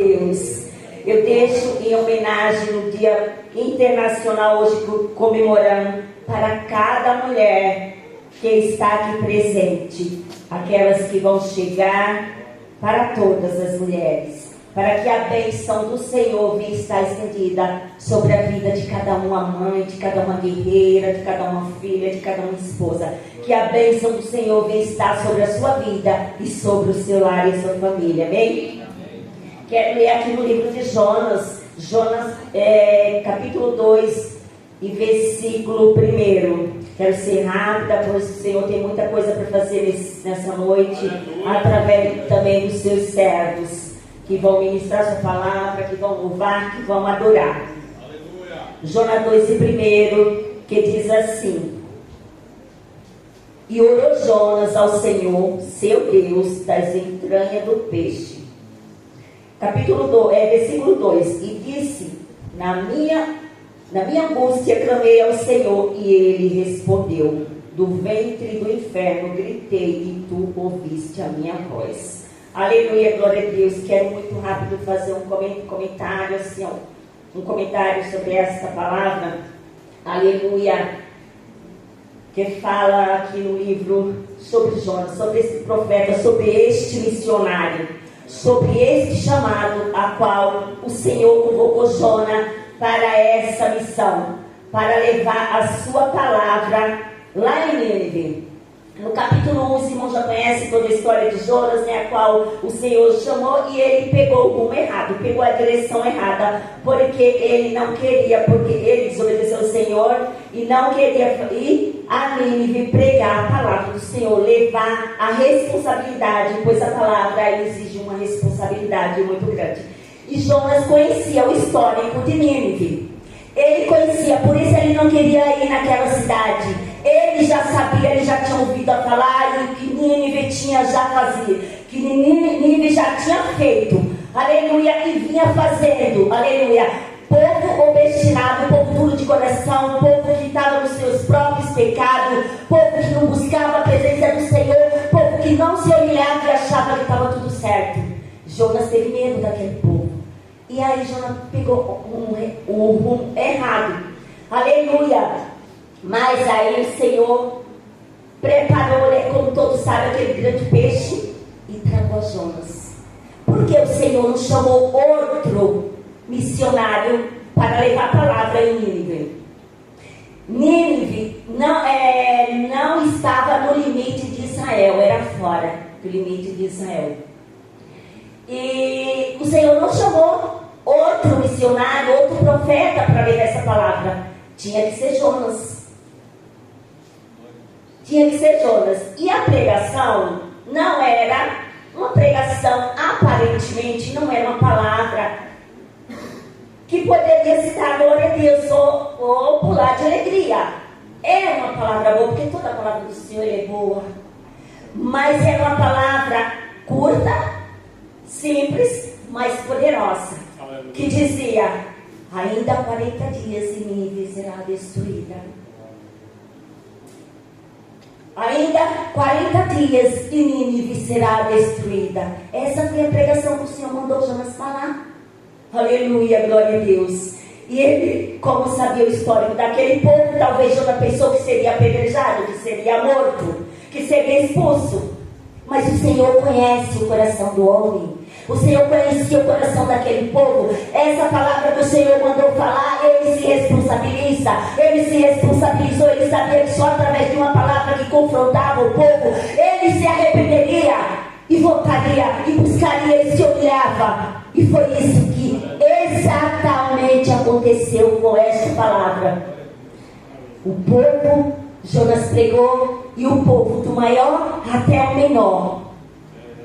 Deus. Eu deixo em homenagem no Dia Internacional hoje, comemorando para cada mulher que está aqui presente, aquelas que vão chegar, para todas as mulheres, para que a bênção do Senhor venha estar estendida sobre a vida de cada uma mãe, de cada uma guerreira, de cada uma filha, de cada uma esposa. Que a bênção do Senhor venha estar sobre a sua vida e sobre o seu lar e a sua família. Amém? Quero ler aqui no livro de Jonas, capítulo 2 e versículo 1. Quero ser rápida, pois o Senhor tem muita coisa para fazer nessa noite, através também dos seus servos, que vão ministrar sua palavra, que vão louvar, que vão adorar. Aleluia. Jonas 2 e 1, que diz assim: E orou Jonas ao Senhor, seu Deus, das entranhas do peixe. Versículo 2: E disse, na minha angústia clamei ao Senhor, e Ele respondeu. Do ventre do inferno gritei, e Tu ouviste a minha voz. Aleluia, glória a Deus. Quero muito rápido fazer um comentário, assim, um comentário sobre esta palavra. Aleluia. Que fala aqui no livro sobre Jonas, sobre esse profeta, sobre este missionário, sobre este chamado a qual o Senhor convocou Jonas para essa missão, para levar a sua palavra lá em Nínive. No capítulo 1, os irmãos já conhecem toda a história de Jonas, né, a qual o Senhor chamou, e ele pegou o rumo errado, pegou a direção errada, porque ele não queria, porque ele desobedeceu ao Senhor e não queria ir a Nínive pregar a palavra do Senhor, levar a responsabilidade, pois a palavra exige uma responsabilidade muito grande. E Jonas conhecia o histórico de Nínive. Ele conhecia, por isso ele não queria ir naquela cidade. Ele já sabia, ele já tinha ouvido a falar que Nínive que Nínive já tinha feito. Aleluia, e vinha fazendo. Aleluia. Povo obstinado, povo duro de coração, povo que estava nos seus próprios pecados, povo que não buscava a presença do Senhor, povo que não se humilhava e achava que estava tudo certo. Jonas teve medo daquele povo. E aí Jonas pegou o rumo errado. Aleluia. Mas aí o Senhor preparou, como todos sabem, aquele grande peixe e tragou Jonas. Porque o Senhor não chamou outro missionário para levar a palavra em Nínive. Nínive não estava no limite de Israel, era fora do limite de Israel. E o Senhor não chamou outro missionário, outro profeta para levar essa palavra. Tinha que ser Jonas. Tinha que ser Jonas. E a pregação não era uma pregação, aparentemente, não era uma palavra que poderia citar glória a Deus ou pular de alegria. Era uma palavra boa, porque toda a palavra do Senhor é boa. Mas era uma palavra curta, simples, mas poderosa, que dizia: ainda 40 dias e Nínive será destruída. Ainda 40 dias e Nínive será destruída. Essa foi a pregação que o Senhor mandou Jonas falar. Aleluia, glória a Deus. E ele, como sabia o histórico daquele povo, talvez Jonas pensou que seria apedrejado, que seria morto, que seria expulso. Mas o Senhor conhece o coração do homem. O Senhor conhecia o coração daquele povo. Essa palavra que o Senhor mandou falar, ele se responsabiliza. Ele se responsabilizou. Ele sabia que só através de uma palavra que confrontava o povo, ele se arrependeria e voltaria e buscaria e se humilhava. E foi isso que exatamente aconteceu com esta palavra. O povo, Jonas pregou, e o povo, do maior até o menor,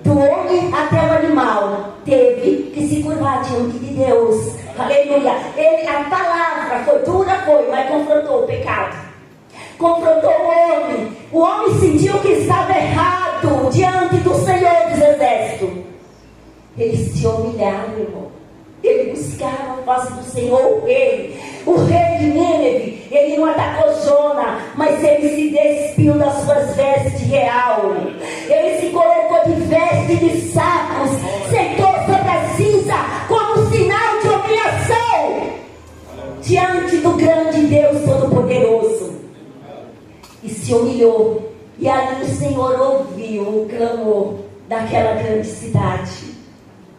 do homem até o animal, teve que se curvar diante de Deus. Aleluia. A palavra foi dura, mas confrontou o pecado, confrontou o homem. O homem sentiu que estava errado diante do Senhor dos Exércitos. Eles se humilharam, irmão. Eles buscaram a face do Senhor, o rei de Nínive. Ele não atacou Jonas, mas ele se despiu das suas vestes real. Ele se colocou de veste de sacos, sentou sobre a cinza, se humilhou. E ali o Senhor ouviu o clamor daquela grande cidade,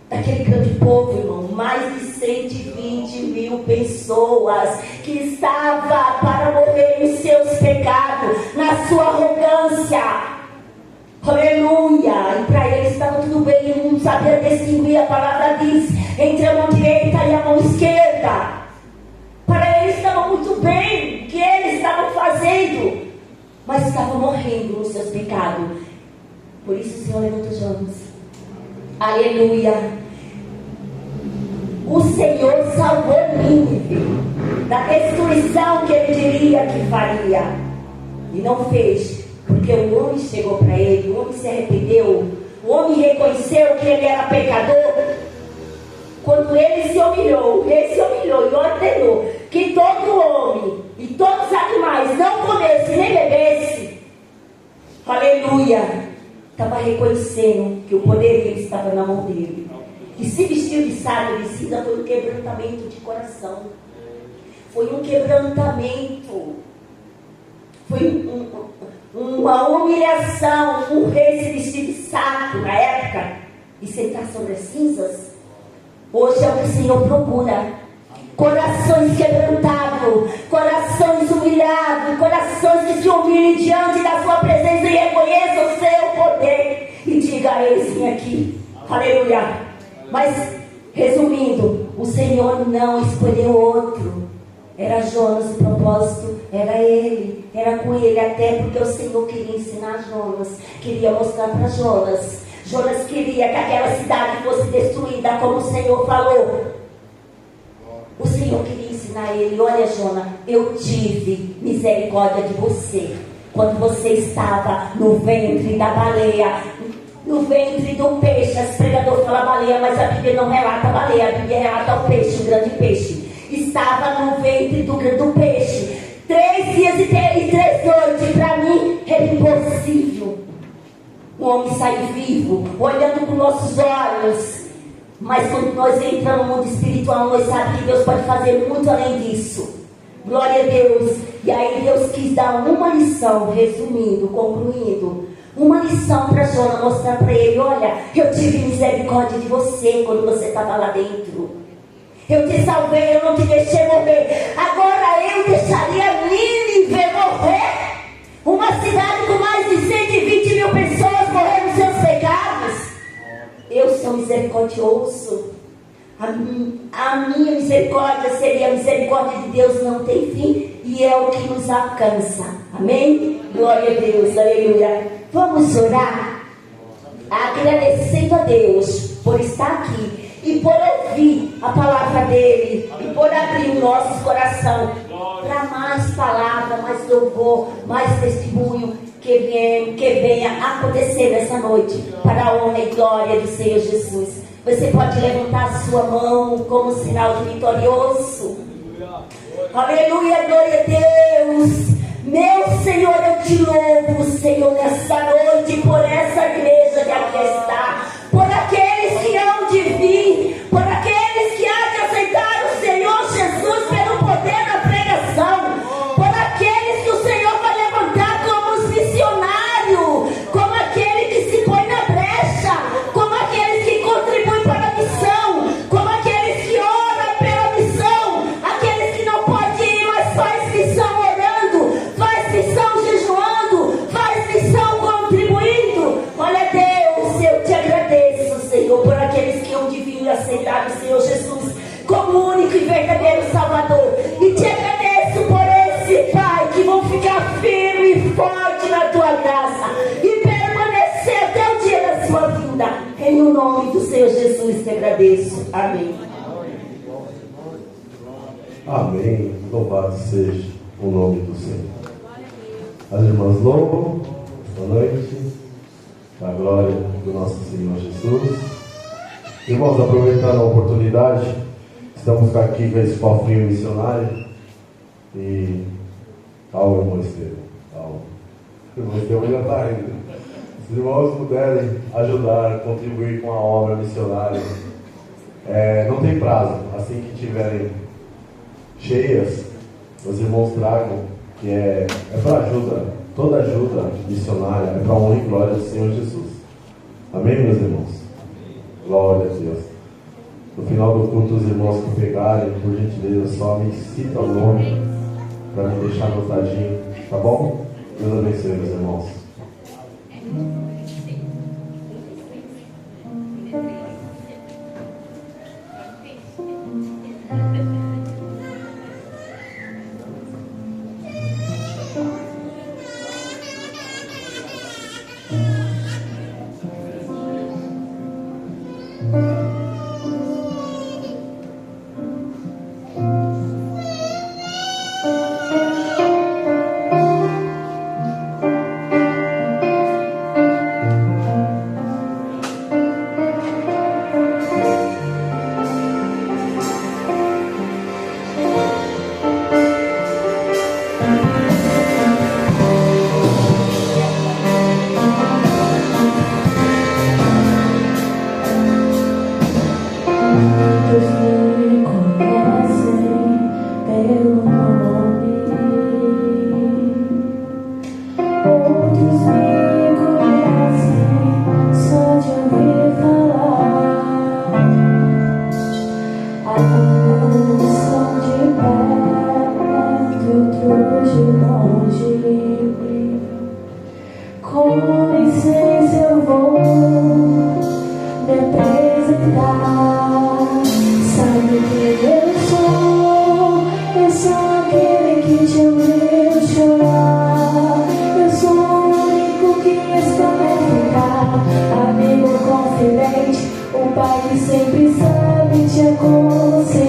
daquele grande povo, irmão. Mais de 120 mil pessoas que estavam para morrer nos seus pecados, na sua arrogância. Aleluia! E para eles estava tudo bem, ele não sabia distinguir, a palavra diz, entre a mão direita e a mão esquerda. Para eles estava muito bem o que eles estavam fazendo, mas estavam morrendo nos seus pecados. Por isso o Senhor levantou Jonas. Aleluia! O Senhor salvou Nínive da destruição que ele diria que faria, e não fez. Porque o homem chegou para ele, o homem se arrependeu, o homem reconheceu que ele era pecador. Quando ele se humilhou e ordenou que todo homem e todos os animais não comessem nem bebessem. Aleluia! Estava reconhecendo que o poder dele estava na mão dele. E se vestiu de sábio e de cinza foi um quebrantamento de coração. Foi um quebrantamento. Foi uma humilhação. Um rei se vestir de saco na época e sentar sobre as cinzas. Hoje é o que o Senhor procura: corações quebrantados, corações humilhados, corações que se humilhem diante da sua presença e reconheçam o seu poder e diga: eis-me aqui. Aleluia! Mas resumindo, o Senhor não escolheu outro. Era Jonas, o propósito era ele, era com ele, até porque o Senhor queria ensinar Jonas, queria mostrar para Jonas. Jonas queria que aquela cidade fosse destruída, como o Senhor falou. O Senhor queria ensinar ele: olha, Jonas, eu tive misericórdia de você quando você estava no ventre da baleia, no ventre do peixe. Os pregadores falam baleia, mas a Bíblia não relata a baleia, a Bíblia relata o peixe, o grande peixe. Estava no ventre do peixe 3 dias e 3 noites. Para mim era impossível um homem sair vivo, olhando com nossos olhos. Mas quando nós entramos no mundo espiritual, nós sabemos que Deus pode fazer muito além disso. Glória a Deus. E aí Deus quis dar uma lição, resumindo, concluindo, uma lição para Jonas, mostrar para ele: olha, eu tive misericórdia de você quando você estava lá dentro. Eu te salvei, eu não te deixei morrer. Agora eu deixaria Nínive morrer. Uma cidade com mais de 120 mil pessoas morrer nos seus pecados. Eu sou misericordioso. A minha misericórdia seria a misericórdia de Deus, não tem fim. E é o que nos alcança. Amém? Glória a Deus, aleluia. Vamos orar, agradecendo a Deus por estar aqui e por ouvir a palavra dele, e por abrir o nosso coração para mais palavra, mais louvor, mais testemunho que venha acontecer nessa noite, para a honra e glória do Senhor Jesus. Você pode levantar a sua mão como sinal de vitorioso. Aleluia, glória a Deus. Meu Senhor, eu te louvo, Senhor, nessa noite, por essa igreja que aqui está, por aqueles que hão de vir, por aqueles que hão de aceitar o Senhor Jesus pelo poder da pregação, por aqueles que o Senhor vai levantar como os missionários, como aquele que se põe na brecha, como aqueles que contribuem para a missão, como aqueles que oram pela missão, aqueles que não podem ir, mas faz missão orando, faz missão jejuando, faz missão contribuindo. Olha, Deus, eu te agradeço, Senhor, por aqueles que hão de vir aceitar o Senhor Jesus como único e verdadeiro Salvador. E te agradeço por esse Pai, que vão ficar firme e forte na tua graça e permanecer até o dia da sua vinda. Em o nome do Senhor Jesus te agradeço. Amém. Amém. Louvado seja o nome do Senhor. As irmãs louvam. Boa noite. A glória do nosso Senhor Jesus. Irmãos, aproveitando a oportunidade, estamos aqui com esse cofrinho missionário. E tal, irmão Estevam. Tal. O irmão Estevam já está indo. Se os irmãos puderem ajudar, contribuir com a obra missionária, não tem prazo. Assim que tiverem cheias, os irmãos tragam, que é para ajuda toda ajuda missionária é para a honra e glória do Senhor Jesus. Amém, meus irmãos? Glória a Deus. No final do culto, os irmãos que pegarem, por gentileza, só me cita o nome para me deixar anotadinho, tá bom? Deus abençoe, meus irmãos. Amigo confidente, o pai que sempre sabe te aconselhar.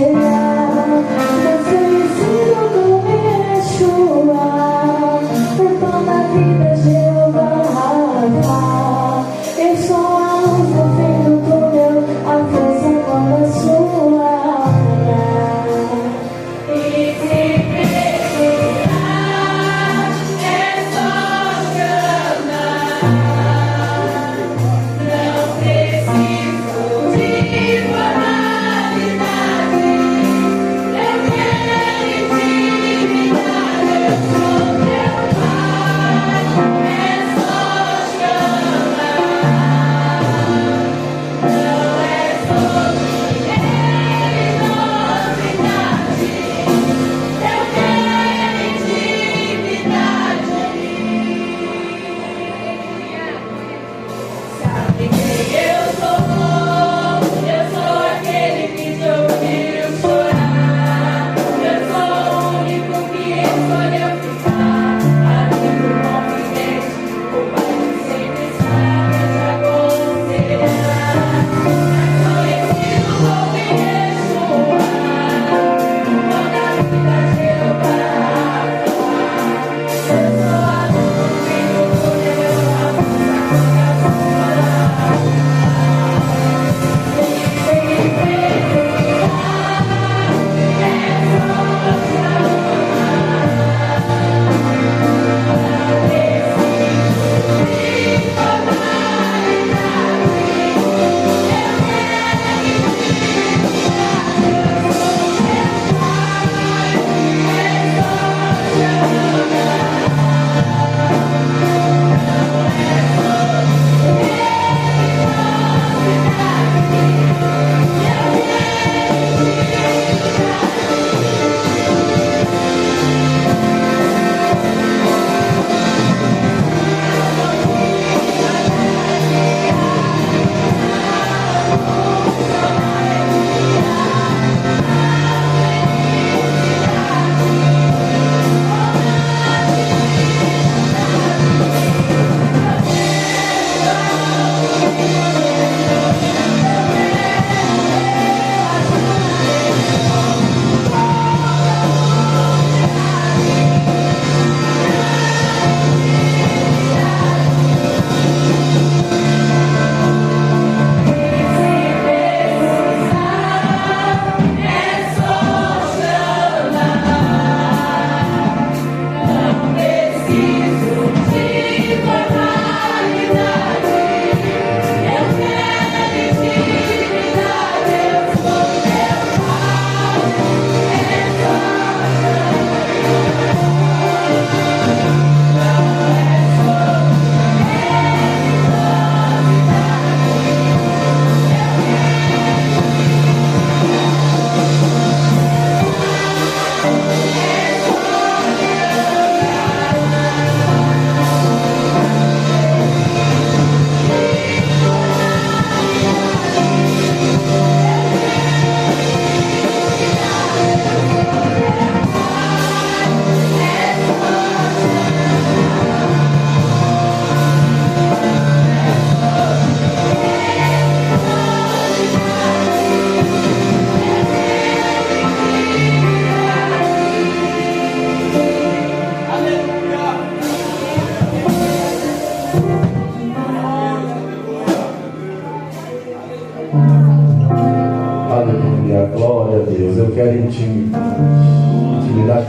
Glória a Deus. Eu quero intimidade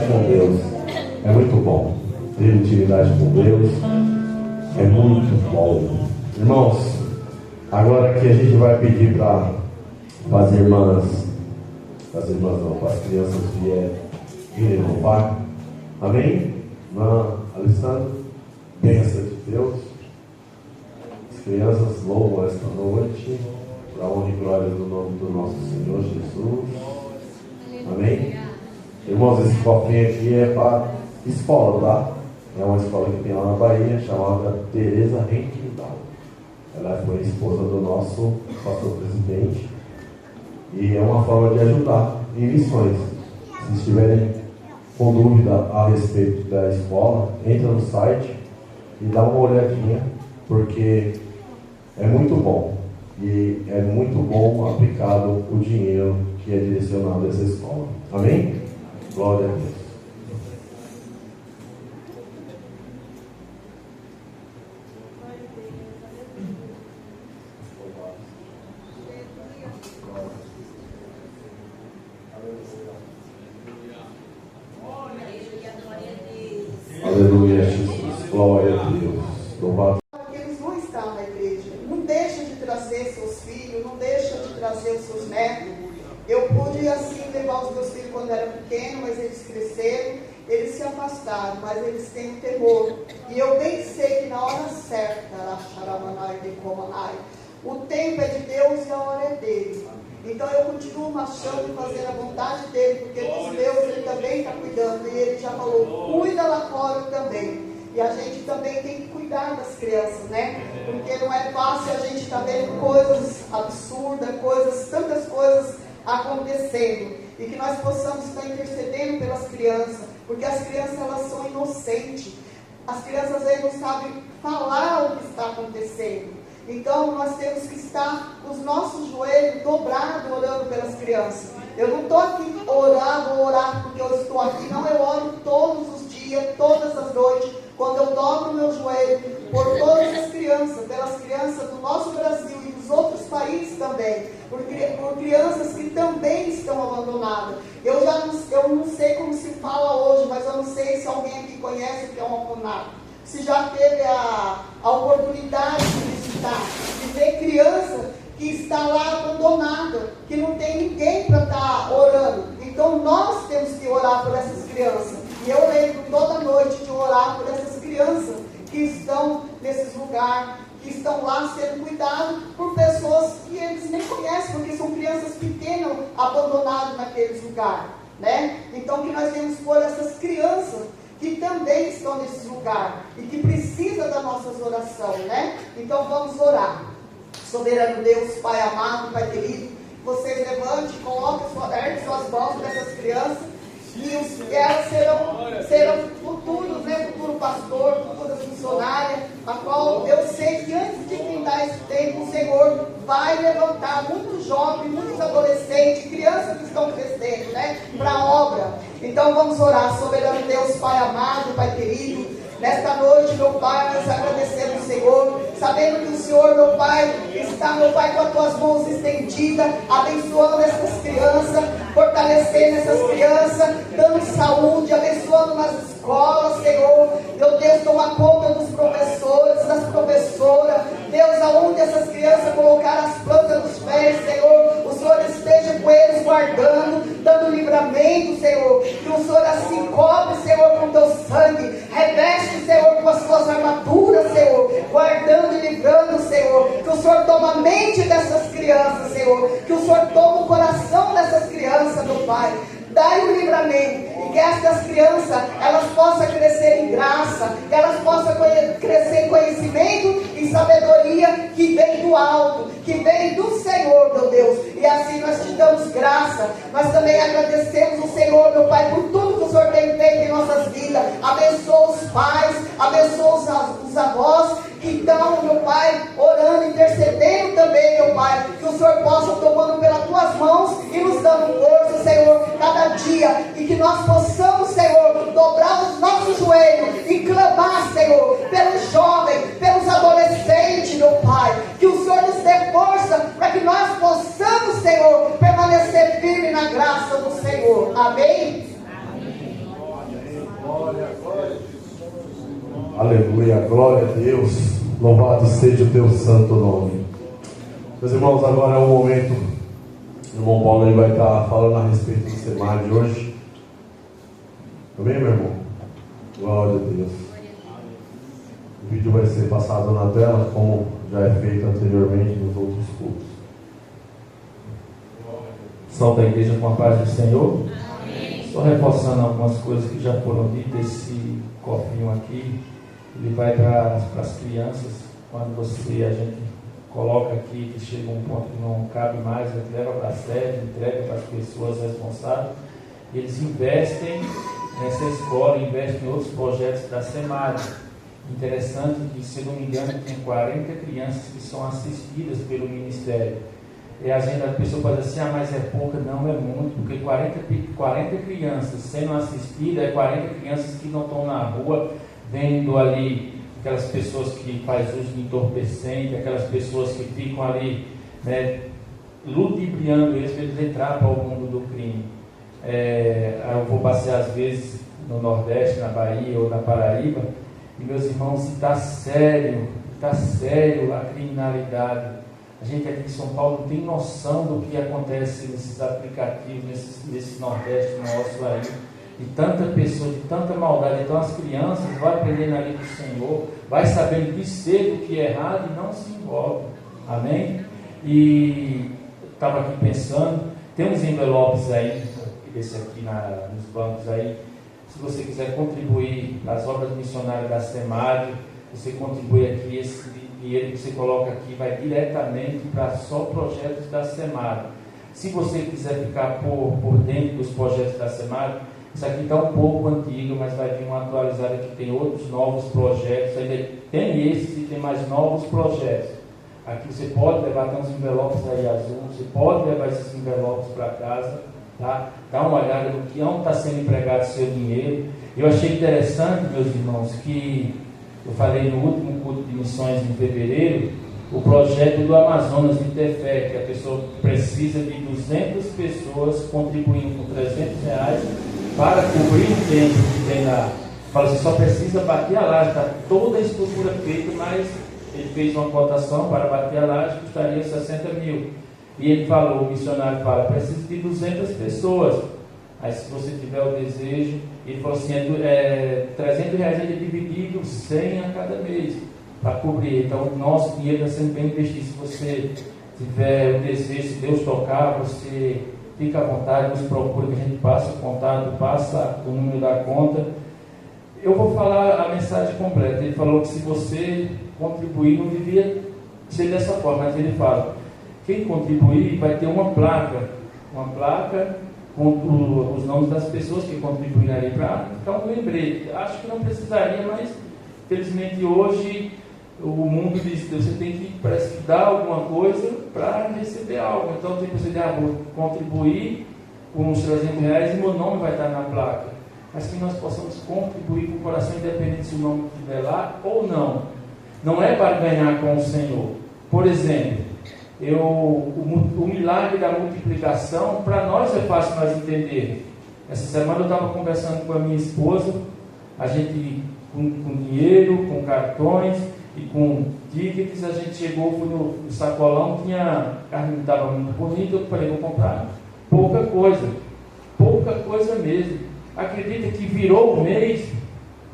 com Deus. É muito bom. Ter intimidade com Deus é muito bom. Irmãos, agora que a gente vai pedir para as irmãs não, para as crianças virem louvar. Amém? Irmã Alessandra, bênção de Deus. As crianças louvam esta noite, para a honra e glória do nome do nosso Senhor Jesus. Amém? Irmãos, esse cofrinho aqui é para escola, tá? É uma escola que tem lá na Bahia, chamada Teresa Requindal. Ela foi esposa do nosso pastor presidente. E é uma forma de ajudar em missões. Se estiverem com dúvida a respeito da escola, entra no site e dá uma olhadinha, porque é muito bom. E é muito bom aplicado o dinheiro que é direcionado a essa escola. Amém? Glória a Deus. Aleluia, Jesus. Glória a Deus. Louvado. Eles vão estar na igreja. Não deixa de trazer seus filhos, não deixa de trazer os seus netos. Eu pude assim levar os meus filhos quando era pequeno, mas eles cresceram, eles se afastaram, mas eles têm um temor. E eu bem sei que na hora certa, o tempo é de Deus e a hora é dele. Então eu continuo marchando e fazendo a vontade dele, porque dos meus ele também está cuidando. E ele já falou, cuida lá fora também. E a gente também tem que cuidar das crianças, né? Porque não é fácil a gente estar vendo coisas absurdas, tantas coisas acontecendo. E que nós possamos estar intercedendo pelas crianças, porque as crianças elas são inocentes. As crianças aí não sabem falar o que está acontecendo. Então nós temos que estar com os nossos joelhos dobrados orando pelas crianças. Eu não estou aqui orando, vou orar porque eu estou aqui. Não, eu oro todos os dias, todas as noites, quando eu dobro meu joelho por todas as crianças, pelas crianças do nosso Brasil e dos outros países também, por crianças que também estão abandonadas. Eu não sei como se fala hoje, mas eu não sei se alguém aqui conhece o que é um orfanato. Se já teve a oportunidade de visitar, de ver criança que está lá abandonada, que não tem ninguém para estar orando. Então nós temos que orar por essas crianças. E eu lembro toda noite de orar por essas crianças que estão nesses lugares, que estão lá sendo cuidados por pessoas que eles nem conhecem, porque são crianças pequenas abandonadas naqueles lugares, né? Então que nós temos que pôr essas crianças que também estão nesses lugares e que precisam das nossas orações, né? Então vamos orar. Soberano Deus, Pai amado, Pai querido, vocês levantem, coloquem suas mãos nessas crianças e elas serão futuros, né? Futuro pastor, futuras missionárias, a qual eu sei que antes de findar esse tempo, o Senhor vai levantar muitos jovens, muitos adolescentes, crianças que estão crescendo, né? Para a obra. Então vamos orar, soberano Deus, Pai amado, Pai querido. Nesta noite, meu Pai, nós agradecemos o Senhor, sabendo que o Senhor, meu Pai, está, meu Pai, com as tuas mãos estendidas, abençoando essas crianças, fortalecendo essas crianças, dando saúde, abençoando nas escolas, Senhor. Meu Deus, toma conta dos professores, das professoras. Deus, aonde essas crianças colocaram as plantas dos pés, Senhor, o Senhor esteja com eles guardando, dando livramento, Senhor. Que o Senhor assim cobre, Senhor, com teu sangue. Reveste, Senhor, com as tuas armaduras, Senhor, guardando e livrando, Senhor. Que o Senhor toma a mente dessas crianças, Senhor. Que o Senhor toma o coração dessas crianças, meu Pai. Dai o livramento e que estas crianças, elas possam crescer em graça, que elas possam crescer em conhecimento e sabedoria que vem do alto, que vem do Senhor, meu Deus. E assim nós te damos graça. Nós também agradecemos o Senhor, meu Pai, por tudo que o Senhor tem feito em nossas vidas. Abençoa os pais, abençoa os avós que estão, meu Pai, orando, intercedendo também, meu Pai. Que o Senhor possa tomando pelas tuas mãos e nos dando força, Senhor, cada dia. E que nós possamos, Senhor, dobrar os nossos joelhos e clamar, Senhor, pelos jovens, pelos adolescentes, meu Pai. Que o Senhor nos dê força para que nós possamos, Senhor, permanecer firme na Amém? Aleluia, glória a Deus, louvado seja o teu santo nome. Meus irmãos, agora é um momento, o irmão Paulo ele vai estar falando a respeito do SEMAD de hoje. Amém, meu irmão? Glória a Deus. O vídeo vai ser passado na tela, como já é feito anteriormente nos outros cultos. Salve a igreja com a paz do Senhor. Só reforçando algumas coisas que já foram ditas. Esse cofrinho aqui, ele vai para as crianças. Quando a gente coloca aqui que chega um ponto que não cabe mais, a gente leva para a sede, entrega para as pessoas responsáveis. Eles investem nessa escola, investem em outros projetos da SEMAD. Interessante que, se não me engano, tem 40 crianças que são assistidas pelo Ministério. E a pessoa pode dizer assim, mas é pouca. Não, é muito, porque 40 crianças sendo assistidas, é 40 crianças que não estão na rua, vendo ali aquelas pessoas que fazem uso de entorpecente, aquelas pessoas que ficam ali, né, ludibriando eles para eles entrar para o mundo do crime. Eu vou passear às vezes no Nordeste, na Bahia ou na Paraíba, e meus irmãos, está sério a criminalidade. A gente aqui em São Paulo não tem noção do que acontece nesses aplicativos, nesse Nordeste nosso aí, de tanta pessoa, de tanta maldade. Então as crianças vão aprendendo ali do Senhor, vai sabendo que cedo que é errado e não se envolve. Amém? E estava aqui pensando, tem uns envelopes aí, esse aqui nos bancos aí. Se você quiser contribuir nas obras missionárias da SEMAD, você contribui aqui, esse dinheiro que você coloca aqui vai diretamente para só projetos da SEMAD. Se você quiser ficar por dentro dos projetos da SEMAD, isso aqui está um pouco antigo, mas vai vir uma atualizada que tem outros novos projetos, ainda tem esses e tem mais novos projetos. Aqui você pode levar, tem uns envelopes aí azul, você pode levar esses envelopes para casa, tá? Dá uma olhada no que onde está sendo empregado o seu dinheiro. Eu achei interessante, meus irmãos, que eu falei no último culto de missões em fevereiro, o projeto do Amazonas de Tefé, que a pessoa precisa de 200 pessoas contribuindo com R$300 para cobrir o tempo que tem lá. Fala assim, só precisa bater a laje, está toda a estrutura feita, mas ele fez uma cotação para bater a laje, custaria 60 mil. E ele falou, o missionário fala, precisa de 200 pessoas. Aí se você tiver o desejo, ele falou assim, R$300 é dividido 100 a cada mês para cobrir. Então o nosso dinheiro está sendo bem investido. Se você tiver o desejo, se Deus tocar, você fica à vontade, nos procura que a gente passa o contato, passa o número da conta. Eu vou falar a mensagem completa. Ele falou que se você contribuir, não devia ser dessa forma, mas ele fala, quem contribuir vai ter uma placa com os nomes das pessoas que contribuíram ali para ficar um lembrete. Acho que não precisaria, mas felizmente hoje o mundo diz que você tem que parece que dar alguma coisa para receber algo. Então tem que você vou contribuir com uns R$300 e meu nome vai estar na placa. Mas que nós possamos contribuir com o coração, independente se o nome estiver lá ou não. Não é para ganhar com o Senhor. Por exemplo, o milagre da multiplicação, para nós é fácil nós entender. Essa semana eu estava conversando com a minha esposa, a gente com dinheiro, com cartões e com tickets, a gente chegou, foi no sacolão, a carne não estava muito bonita, eu falei, vou comprar pouca coisa mesmo. Acredita que virou o mês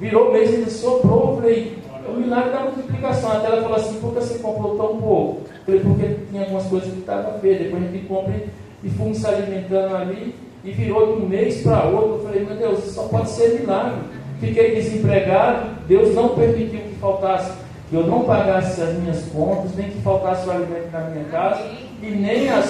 ainda sobrou. Eu falei, o milagre da multiplicação. Até ela falou assim, por que você comprou tão pouco? Eu falei, porque tinha algumas coisas que estavam feias, depois a gente compra e fomos se alimentando ali, e virou de um mês para outro. Eu falei, meu Deus, isso só pode ser milagre. Fiquei desempregado, Deus não permitiu que faltasse, que eu não pagasse as minhas contas, nem que faltasse o alimento na minha casa, e nem as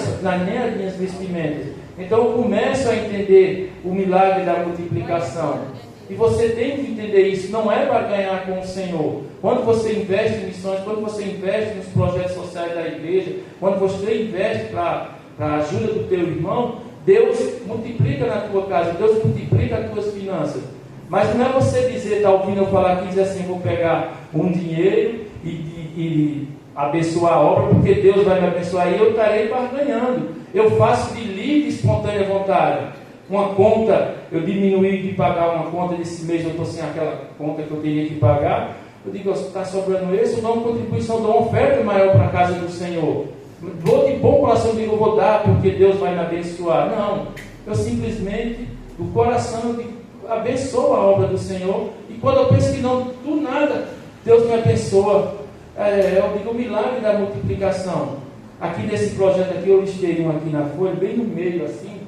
minhas vestimentas. Então eu começo a entender o milagre da multiplicação. E você tem que entender isso, não é para ganhar com o Senhor. Quando você investe em missões, quando você investe nos projetos sociais da igreja, quando você investe para a ajuda do teu irmão, Deus multiplica na tua casa, Deus multiplica as tuas finanças. Mas não é você dizer, está ouvindo eu falar aqui, dizer assim, vou pegar um dinheiro e abençoar a obra, porque Deus vai me abençoar e eu estarei barganhando. Eu faço de livre e espontânea vontade. uma conta, eu diminuí de pagar uma conta desse mês, eu estou sem aquela conta que eu teria que pagar. Eu digo, está sobrando esse, eu dou uma contribuição, dou uma oferta maior para a casa do Senhor. Vou de bom coração, eu digo, eu vou dar porque Deus vai me abençoar. Não, eu simplesmente, do coração, eu digo, abençoo a obra do Senhor. E quando eu penso que não, do nada, Deus me abençoa. Eu digo, o milagre da multiplicação. Aqui nesse projeto aqui, eu listei um aqui na folha, bem no meio assim,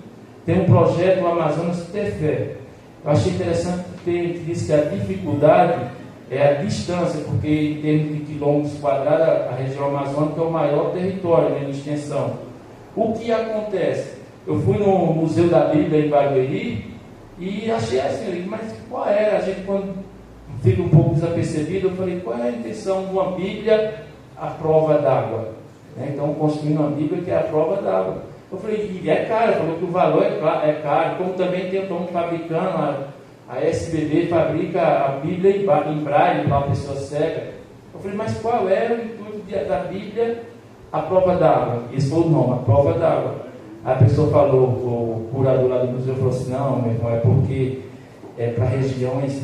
tem um projeto no Amazonas Ter Fé. Eu achei interessante porque diz que a dificuldade é a distância, porque em termos de quilômetros quadrados, a região amazônica é o maior território, né, em extensão. O que acontece? Eu fui no Museu da Bíblia em Barueri e achei assim, mas qual era? A gente, quando fica um pouco desapercebido, eu falei, qual é a intenção de uma Bíblia à prova d'água? Então, construindo uma Bíblia que é a prova d'água. Eu falei, e é caro, falou que o valor é caro, como também estão fabricando, a SBB fabrica a Bíblia em braille para uma pessoa cega. Eu falei, mas qual era o intuito da Bíblia a prova d'água? Esse foi o nome, a prova d'água. A pessoa falou, o curador lá do museu falou assim, não, meu irmão, é porque é para regiões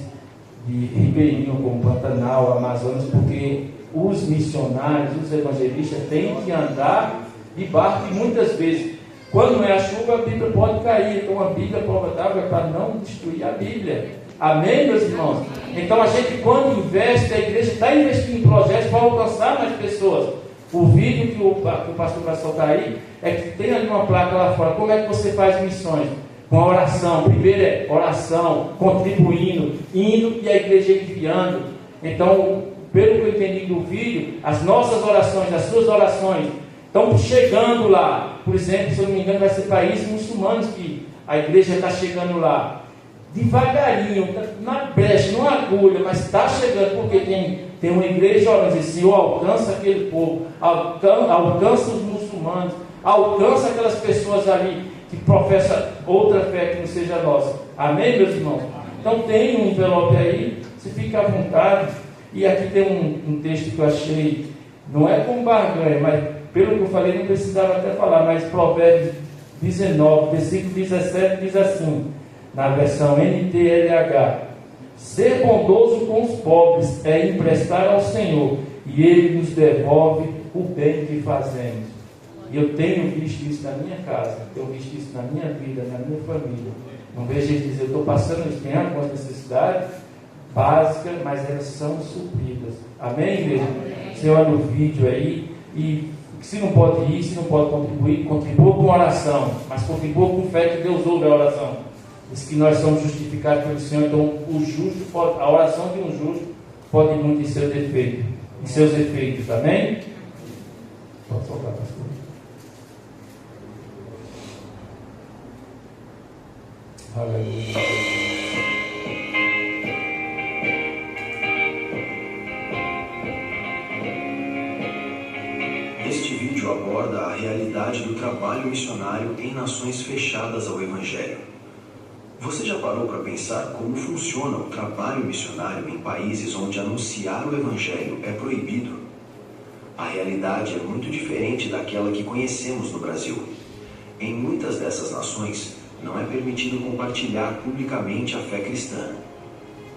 de ribeirinho, como Pantanal, Amazonas, porque os missionários, os evangelistas têm que andar de barco e muitas vezes, quando não é a chuva, a Bíblia pode cair. Então a Bíblia, a prova d'água, é para não destruir a Bíblia. Amém, meus irmãos? Então a gente, quando investe, a igreja está investindo em projetos para alcançar mais pessoas. O vídeo que o pastor vai soltar aí é que tem ali uma placa lá fora. Como é que você faz missões? Com a oração. Primeiro é oração, contribuindo, indo e a igreja enviando. Então, pelo que eu entendi do vídeo, as nossas orações, as suas orações estão chegando lá. Por exemplo, se eu não me engano, vai ser países muçulmanos que a igreja está chegando lá. Devagarinho, na brecha, numa agulha, mas está chegando, porque tem uma igreja orando, o Senhor alcança aquele povo, alcança os muçulmanos, alcança aquelas pessoas ali que professam outra fé que não seja a nossa. Amém, meus irmãos? Então tem um envelope aí, você fica à vontade. E aqui tem um texto que eu achei, não é com barganha, mas pelo que eu falei, não precisava até falar, mas Provérbios 19, versículo 17 diz assim, na versão NTLH: ser bondoso com os pobres é emprestar ao Senhor, e Ele nos devolve o bem que fazemos. E eu tenho visto isso na minha casa, tenho visto isso na minha vida, na minha família. Não vejo ele dizer, eu estou passando isso, tem algumas necessidades básicas, mas elas são supridas. Amém, igreja? Você olha o vídeo aí, e se não pode ir, se não pode contribuir, contribua com oração, mas contribua com fé que Deus ouve a oração. Diz que nós somos justificados pelo Senhor, então o justo pode, a oração de um justo pode muito em seus efeitos, amém? Pode soltar, pastor. Aleluia. Este vídeo aborda a realidade do trabalho missionário em nações fechadas ao Evangelho. Você já parou para pensar como funciona o trabalho missionário em países onde anunciar o Evangelho é proibido? A realidade é muito diferente daquela que conhecemos no Brasil. Em muitas dessas nações, não é permitido compartilhar publicamente a fé cristã.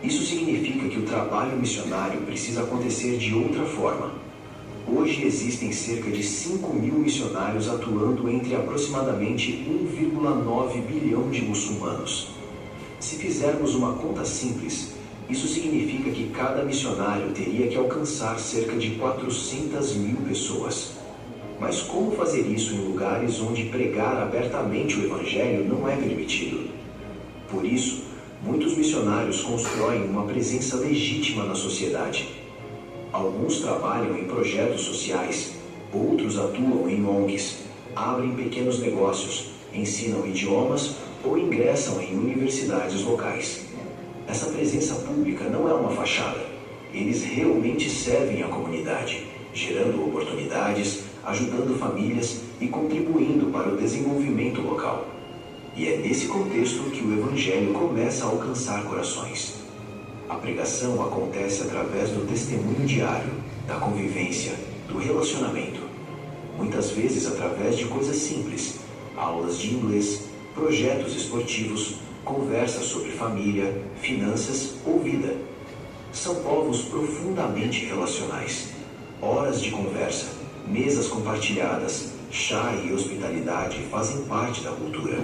Isso significa que o trabalho missionário precisa acontecer de outra forma. Hoje existem cerca de 5 mil missionários atuando entre aproximadamente 1,9 bilhão de muçulmanos. Se fizermos uma conta simples, isso significa que cada missionário teria que alcançar cerca de 400 mil pessoas. Mas como fazer isso em lugares onde pregar abertamente o Evangelho não é permitido? Por isso, muitos missionários constroem uma presença legítima na sociedade. Alguns trabalham em projetos sociais, outros atuam em ONGs, abrem pequenos negócios, ensinam idiomas ou ingressam em universidades locais. Essa presença pública não é uma fachada. Eles realmente servem a comunidade, gerando oportunidades, ajudando famílias e contribuindo para o desenvolvimento local. E é nesse contexto que o Evangelho começa a alcançar corações. A pregação acontece através do testemunho diário, da convivência, do relacionamento. Muitas vezes através de coisas simples, aulas de inglês, projetos esportivos, conversas sobre família, finanças ou vida. São povos profundamente relacionais. Horas de conversa, mesas compartilhadas, chá e hospitalidade fazem parte da cultura.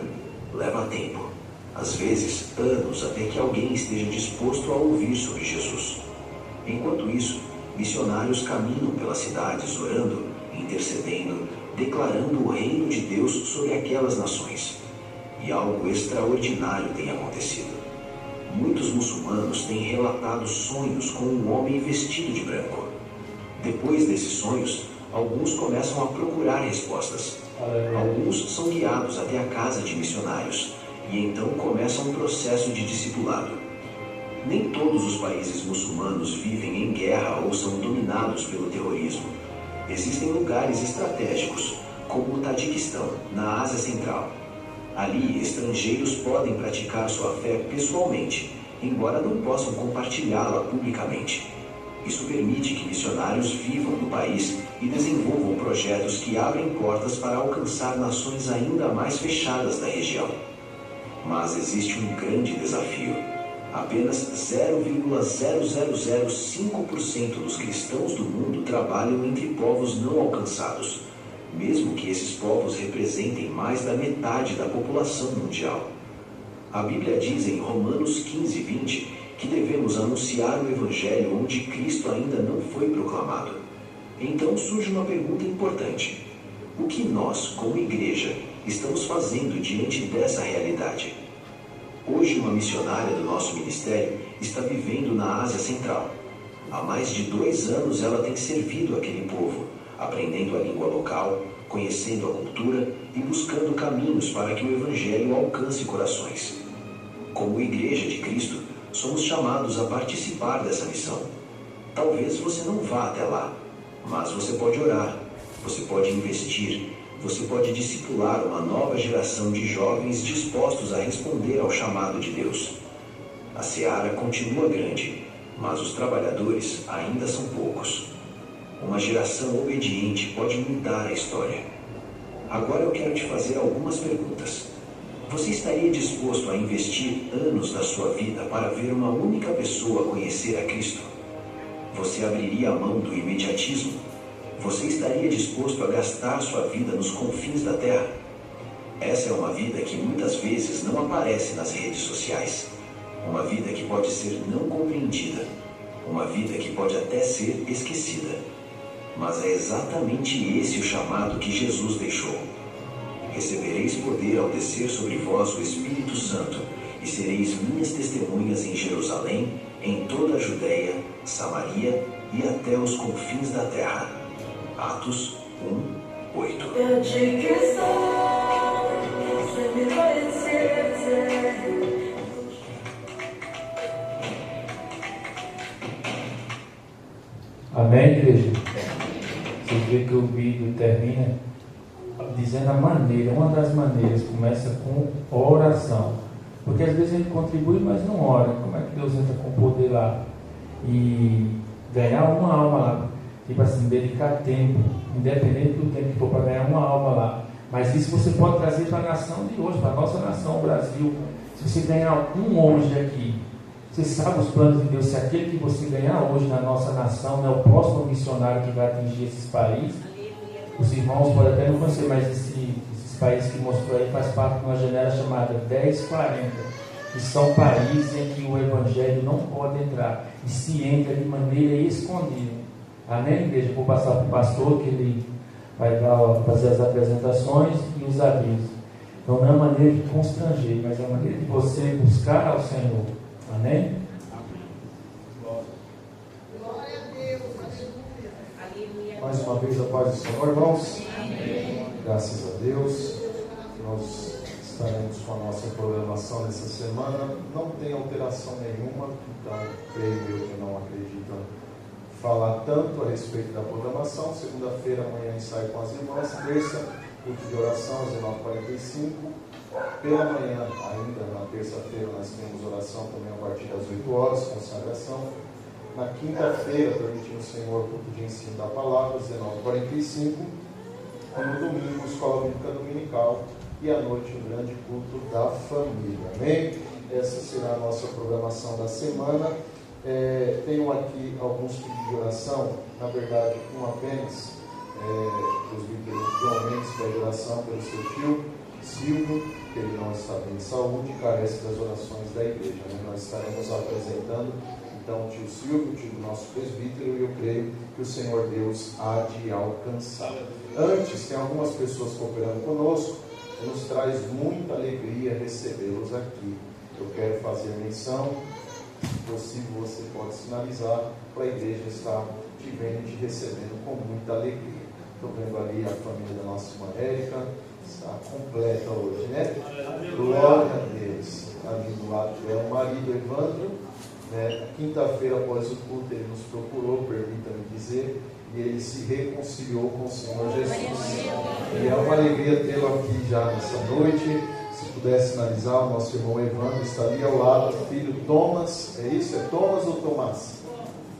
Leva tempo, às vezes anos, até que alguém esteja disposto a ouvir sobre Jesus. Enquanto isso, missionários caminham pelas cidades orando, intercedendo, declarando o reino de Deus sobre aquelas nações. E algo extraordinário tem acontecido. Muitos muçulmanos têm relatado sonhos com um homem vestido de branco. Depois desses sonhos, alguns começam a procurar respostas. Alguns são guiados até a casa de missionários e então começa um processo de discipulado. Nem todos os países muçulmanos vivem em guerra ou são dominados pelo terrorismo. Existem lugares estratégicos, como o Tajiquistão, na Ásia Central. Ali, estrangeiros podem praticar sua fé pessoalmente, embora não possam compartilhá-la publicamente. Isso permite que missionários vivam no país e desenvolvam projetos que abrem portas para alcançar nações ainda mais fechadas da região. Mas existe um grande desafio. Apenas 0,0005% dos cristãos do mundo trabalham entre povos não alcançados, mesmo que esses povos representem mais da metade da população mundial. A Bíblia diz em Romanos 15:20 que devemos anunciar o Evangelho onde Cristo ainda não foi proclamado. Então surge uma pergunta importante. O que nós, como igreja, estamos fazendo diante dessa realidade? Hoje, uma missionária do nosso ministério está vivendo na Ásia Central. Há mais de 2 anos ela tem servido aquele povo, aprendendo a língua local, conhecendo a cultura e buscando caminhos para que o Evangelho alcance corações. Como Igreja de Cristo, somos chamados a participar dessa missão. Talvez você não vá até lá, mas você pode orar, você pode investir, você pode discipular uma nova geração de jovens dispostos a responder ao chamado de Deus. A seara continua grande, mas os trabalhadores ainda são poucos. Uma geração obediente pode mudar a história. Agora eu quero te fazer algumas perguntas. Você estaria disposto a investir anos da sua vida para ver uma única pessoa conhecer a Cristo? Você abriria a mão do imediatismo? Você estaria disposto a gastar sua vida nos confins da terra? Essa é uma vida que muitas vezes não aparece nas redes sociais. Uma vida que pode ser não compreendida. Uma vida que pode até ser esquecida. Mas é exatamente esse o chamado que Jesus deixou. Recebereis poder ao descer sobre vós o Espírito Santo, e sereis minhas testemunhas em Jerusalém, em toda a Judéia, Samaria e até os confins da terra. Atos 1:8. Eu te quis você me conhecer. Amém, igreja? Você vê que o vídeo termina dizendo a maneira, uma das maneiras, começa com oração. Porque às vezes a gente contribui, mas não ora. Como é que Deus entra com poder lá? E ganhar uma alma lá. Tipo assim, dedicar tempo, independente do tempo que for para ganhar uma alma lá. Mas isso você pode trazer para a nação de hoje, para a nossa nação, o Brasil. Se você ganhar um hoje aqui, você sabe os planos de Deus. Se aquele que você ganhar hoje na nossa nação não é o próximo missionário que vai atingir esses países, os irmãos podem até não conhecer, mas esses países que mostrou aí faz parte de uma janela chamada 1040, que são países em que o Evangelho não pode entrar e se entra de maneira escondida. Amém, igreja? Vou passar para o pastor, que ele vai fazer as apresentações e os avisos. Então não é uma maneira de constranger, mas é uma maneira de você buscar ao Senhor. Amém? Glória a Deus, aleluia. Mais uma vez a paz do Senhor, irmãos. Amém. Graças a Deus. Nós estaremos com a nossa programação nessa semana. Não tem alteração nenhuma, então creio eu que não acredito falar tanto a respeito da programação. Segunda-feira, amanhã, ensaio com as irmãs. Terça, culto de oração às 19h45. Pela manhã, ainda na terça-feira, nós temos oração também a partir das 8 horas, consagração. Na quinta-feira, permitindo o Senhor, culto de ensino da palavra, às 19h45. E no domingo, escola bíblica dominical, e à noite um grande culto da família. Amém? Essa será a nossa programação da semana. Tenho aqui alguns pedidos de oração, na verdade, um apenas. Os vídeos João Mendes pede oração pelo seu tio Silvio, que ele não está bem de saúde e carece das orações da igreja. Né? Nós estaremos apresentando então o tio Silvio, o tio do nosso presbítero, e eu creio que o Senhor Deus há de alcançar. Antes, tem algumas pessoas cooperando conosco, nos traz muita alegria recebê-los aqui. Eu quero fazer menção, se possível você pode sinalizar, para a igreja estar te vendo e te recebendo com muita alegria. Estou vendo ali a família da nossa irmã Érica, está completa hoje, né? Glória a Deus. Ali do lado dela, o marido Evandro, né? Quinta-feira após o culto ele nos procurou, permita-me dizer, e ele se reconciliou com o Senhor Jesus. E é uma alegria tê-lo aqui já nessa noite. Se puder sinalizar, o nosso irmão Evandro está ali ao lado, o filho Thomas, é isso? É Thomas ou Tomás?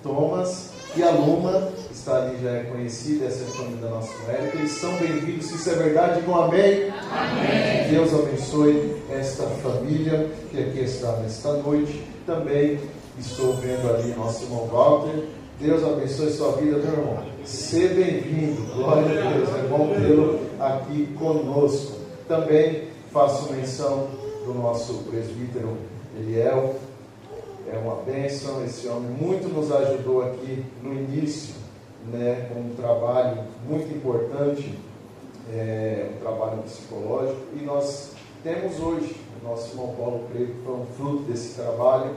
Thomas. E a Luma está ali, já é conhecida, essa é a família da nossa Érica. Eles são bem-vindos, se isso é verdade, digam amém. Amém. Deus abençoe esta família que aqui está nesta noite. Também estou vendo ali nosso irmão Walter. Deus abençoe sua vida, meu irmão. Seja bem-vindo, glória a Deus, é bom tê-lo aqui conosco. Também faço menção do nosso presbítero Eliel. É uma bênção, esse homem muito nos ajudou aqui no início, né, com um trabalho muito importante, um trabalho psicológico, e nós temos hoje, o nosso irmão Paulo, creio que foi um fruto desse trabalho,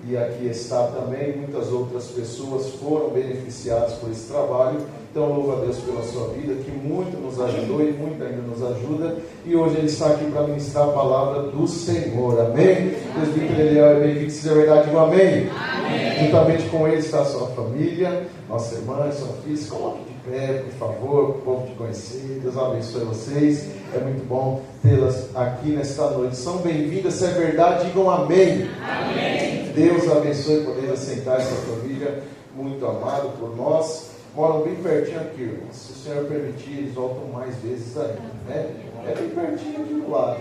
e aqui está também, muitas outras pessoas foram beneficiadas por esse trabalho. Então louvo a Deus pela sua vida, que muito nos ajudou e muito ainda nos ajuda, e hoje ele está aqui para ministrar a palavra do Senhor, amém? Presbítero Eliel é bem-vindo, se é verdade, digo amém? Amém. Juntamente com ele está a sua família, nossa irmã, sua filha. Se coloque de pé, por favor, para o povo te conhecer. Deus abençoe vocês, é muito bom tê-las aqui nesta noite. São bem-vindas, se é verdade, digam amém. Amém. Deus abençoe poder assentar essa família muito amada por nós. Moram bem pertinho aqui, irmãos. Se o Senhor permitir, eles voltam mais vezes ainda, né? É bem pertinho aqui do lado.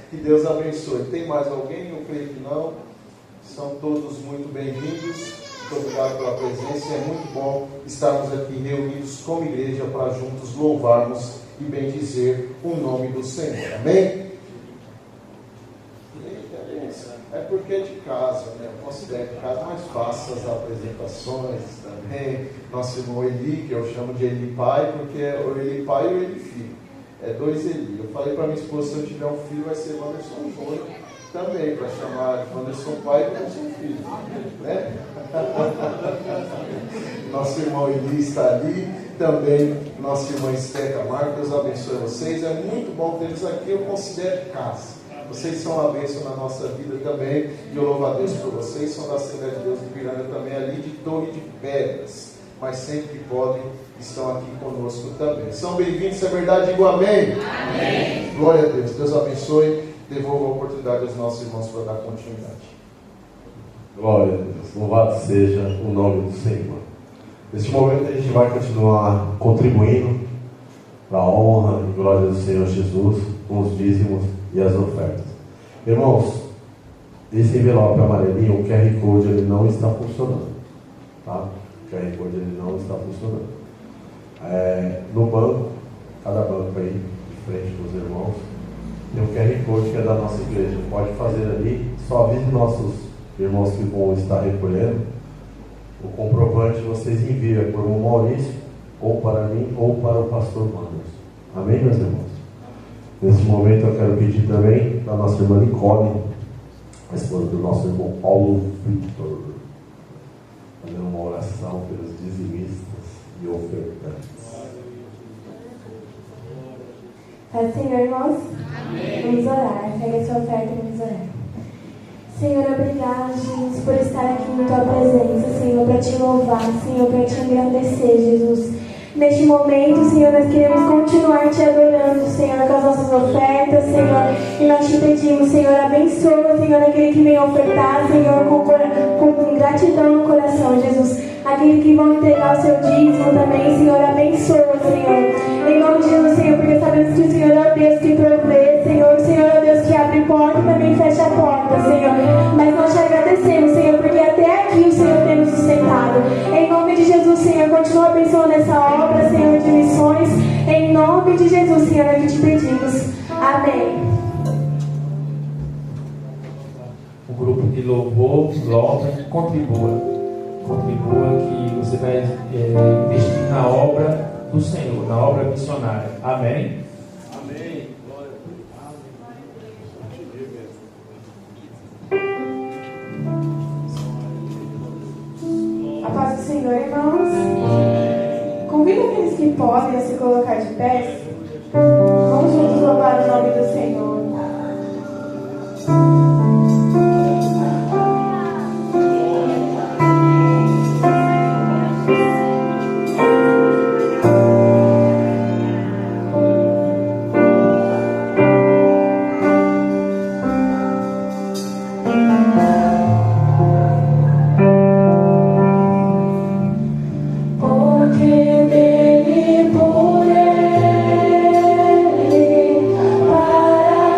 Que Deus abençoe. Tem mais alguém? Eu creio que não. São todos muito bem-vindos. Muito obrigado pela presença. É muito bom estarmos aqui reunidos como igreja para juntos louvarmos e bendizer o nome do Senhor. Amém? É porque é de casa, né? Eu considero de casa mais fácil as apresentações também. Nosso irmão Eli, que eu chamo de Eli pai, porque é o Eli pai e o Eli filho. É dois Eli. Eu falei para minha esposa, se eu tiver um filho, vai ser Wanderson Júnior também, para chamar de Wanderson pai e Wanderson filho. Né? Nosso irmão Eli está ali. Também nossa irmã Esteca Marcos, Deus abençoe vocês. É muito bom ter eles aqui, eu considero de casa. Vocês são uma bênção na nossa vida também, e eu louvo a Deus por vocês. São da Assembleia de Deus de Piranga também, ali de Torre de Pedras, mas sempre que podem, estão aqui conosco também. São bem-vindos, se é verdade, digo amém. Amém. Glória a Deus, Deus abençoe. Devolvo a oportunidade aos nossos irmãos para dar continuidade. Glória a Deus, louvado seja o nome do Senhor. Neste momento a gente vai continuar contribuindo para a honra e glória do Senhor Jesus, com os dízimos e as ofertas. Irmãos, esse envelope amarelinho, o QR Code, ele não está funcionando, tá? O QR Code, ele não está funcionando. No banco, cada banco aí, de frente dos irmãos, tem um QR Code que é da nossa igreja. Pode fazer ali, só avise nossos irmãos que vão estar recolhendo. O comprovante vocês enviam por um Maurício, ou para mim, ou para o pastor Manos. Amém, meus irmãos? Nesse momento eu quero pedir também para a nossa irmã Nicole, a esposa do nosso irmão Paulo Victor, fazer uma oração pelos dizimistas e ofertantes. Paz do Senhor, irmãos? Amém. Vamos orar. Pega a sua oferta e vamos orar. Senhor, obrigado, Jesus, por estar aqui na tua presença, Senhor, para te louvar, Senhor, para te agradecer, Jesus. Neste momento, Senhor, nós queremos continuar te adorando, Senhor, com as nossas ofertas, Senhor, e nós te pedimos, Senhor, abençoa, Senhor, aquele que vem ofertar, Senhor, com gratidão no coração, Jesus. aqueles que vão entregar o seu dízimo também, Senhor, abençoa, Senhor. Em nome de Jesus, Senhor, porque sabemos que o Senhor é o Deus que provê, Senhor. O Senhor é o Deus que abre porta e também fecha a porta, Senhor. Mas nós te agradecemos, Senhor, porque até aqui o Senhor tem nos sustentado. Em nome de Jesus, Senhor, continua abençoando essa obra, Senhor, de missões. Em nome de Jesus, Senhor, é que te pedimos. Amém. O grupo de louvor, louva, contribua que você vai investir na obra do Senhor, na obra missionária. Amém? Amém. A paz do Senhor, irmãos. Convido aqueles que podem a se colocar de pé. Vamos juntos louvar o nome do Senhor. Para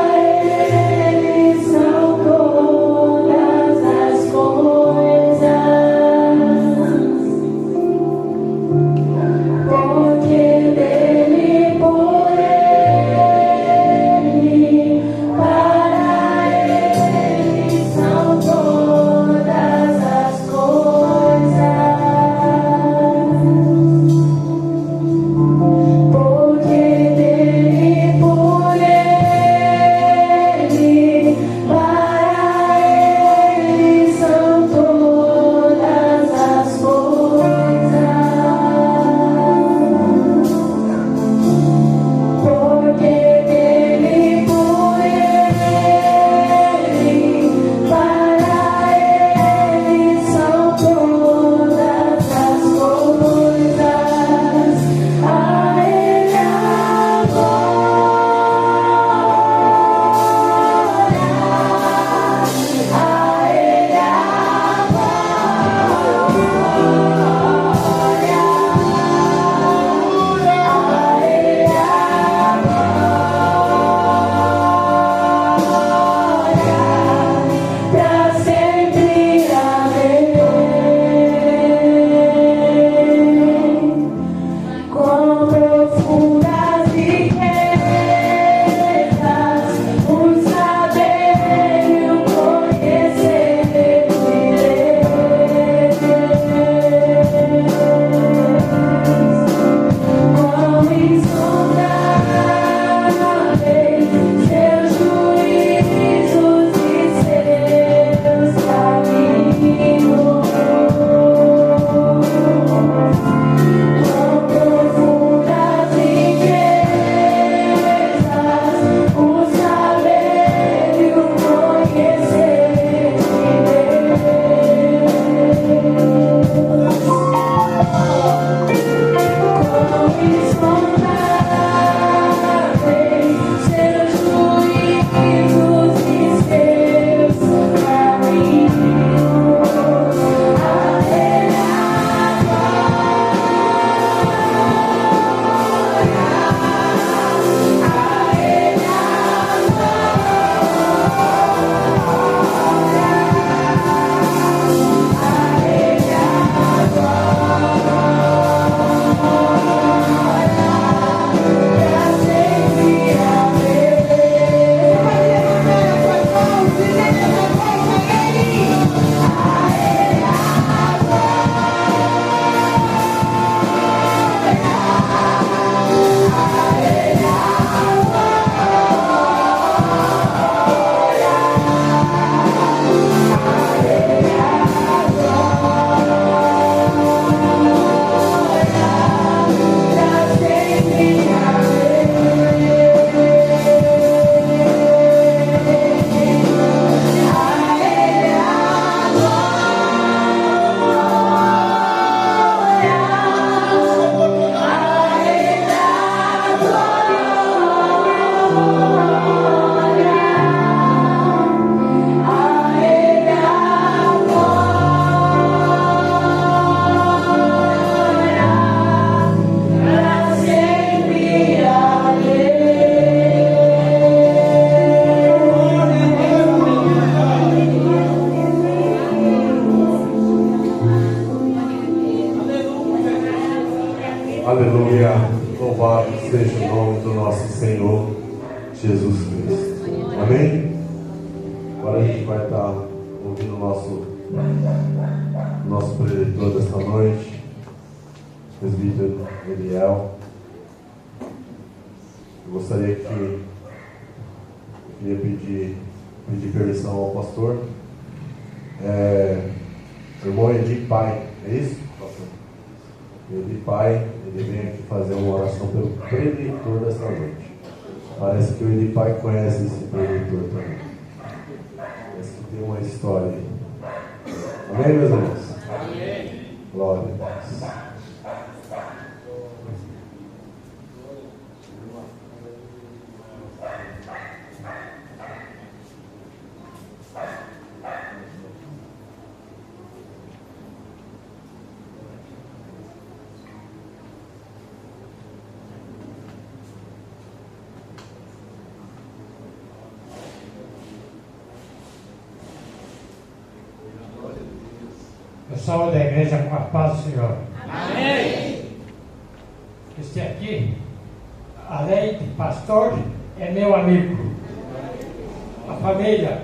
Senhor Jesus Cristo. Amém? Agora a gente vai estar ouvindo o nosso preletor desta noite, presbítero Eliel. Eu gostaria que queria pedir permissão ao pastor. Irmão Edi Pai, é isso? Edi Pai, ele vem aqui fazer uma oração pelo preletor desta noite. Parece que o Edi Pai conhece esse preletor também. Parece que tem uma história aí. Amém, meus irmãos? Amém. Glória a Deus. Pessoal da igreja, com a paz do Senhor. Amém. Este aqui, além de pastor, é meu amigo. A família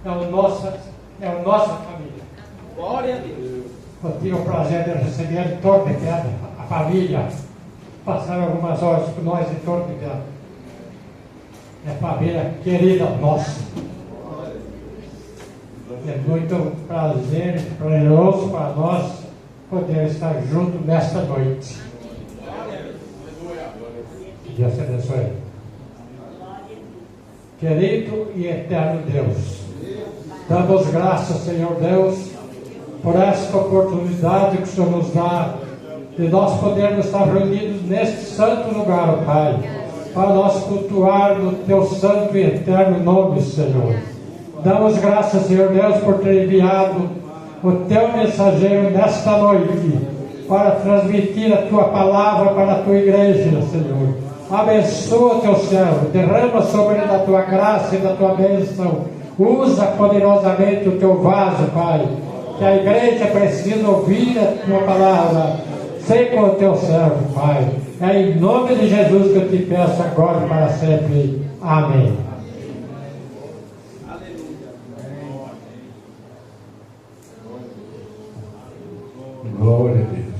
é a nossa família. Glória a Deus. Eu tive o prazer de receber em Torre de Pedra, a família. Passaram algumas horas com nós em Torre de Pedra. É família querida nossa. É muito prazeroso para nós poder estar juntos nesta noite. Que Deus te abençoe. Querido e eterno Deus, damos graças, Senhor Deus, por esta oportunidade que o Senhor nos dá de nós podermos estar reunidos neste santo lugar, ó Pai, para nós cultuar no Teu santo e eterno nome, Senhor. Damos graças, Senhor Deus, por ter enviado o Teu mensageiro nesta noite para transmitir a Tua palavra para a Tua igreja, Senhor. Abençoa Teu servo, derrama sobre ele da Tua graça e da Tua bênção. Usa poderosamente o Teu vaso, Pai, que a igreja precisa ouvir a Tua palavra. Sei com o Teu servo, Pai. É em nome de Jesus que eu te peço agora e para sempre. Amém. Glória a Deus.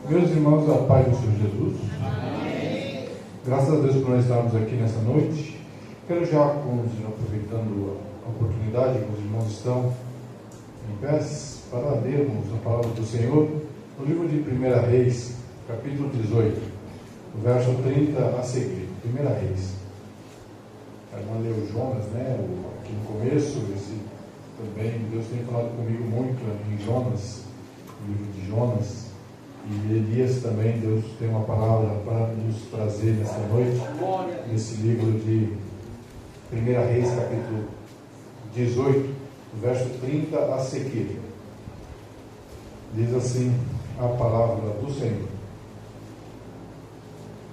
Meus irmãos, a paz do Senhor Jesus. Amém. Graças a Deus por nós estarmos aqui nessa noite. Quero já, aproveitando a oportunidade que os irmãos estão em pé, para lermos a palavra do Senhor no livro de 1 Reis, capítulo 18, verso 30 a seguir. 1 Reis. A irmã leu Jonas, né? Aqui no começo, também Deus tem falado comigo muito em Jonas, no livro de Jonas, e Elias também. Deus tem uma palavra para nos trazer nessa noite, nesse livro de 1 Reis, capítulo 18, verso 30 a seguir. Diz assim a palavra do Senhor.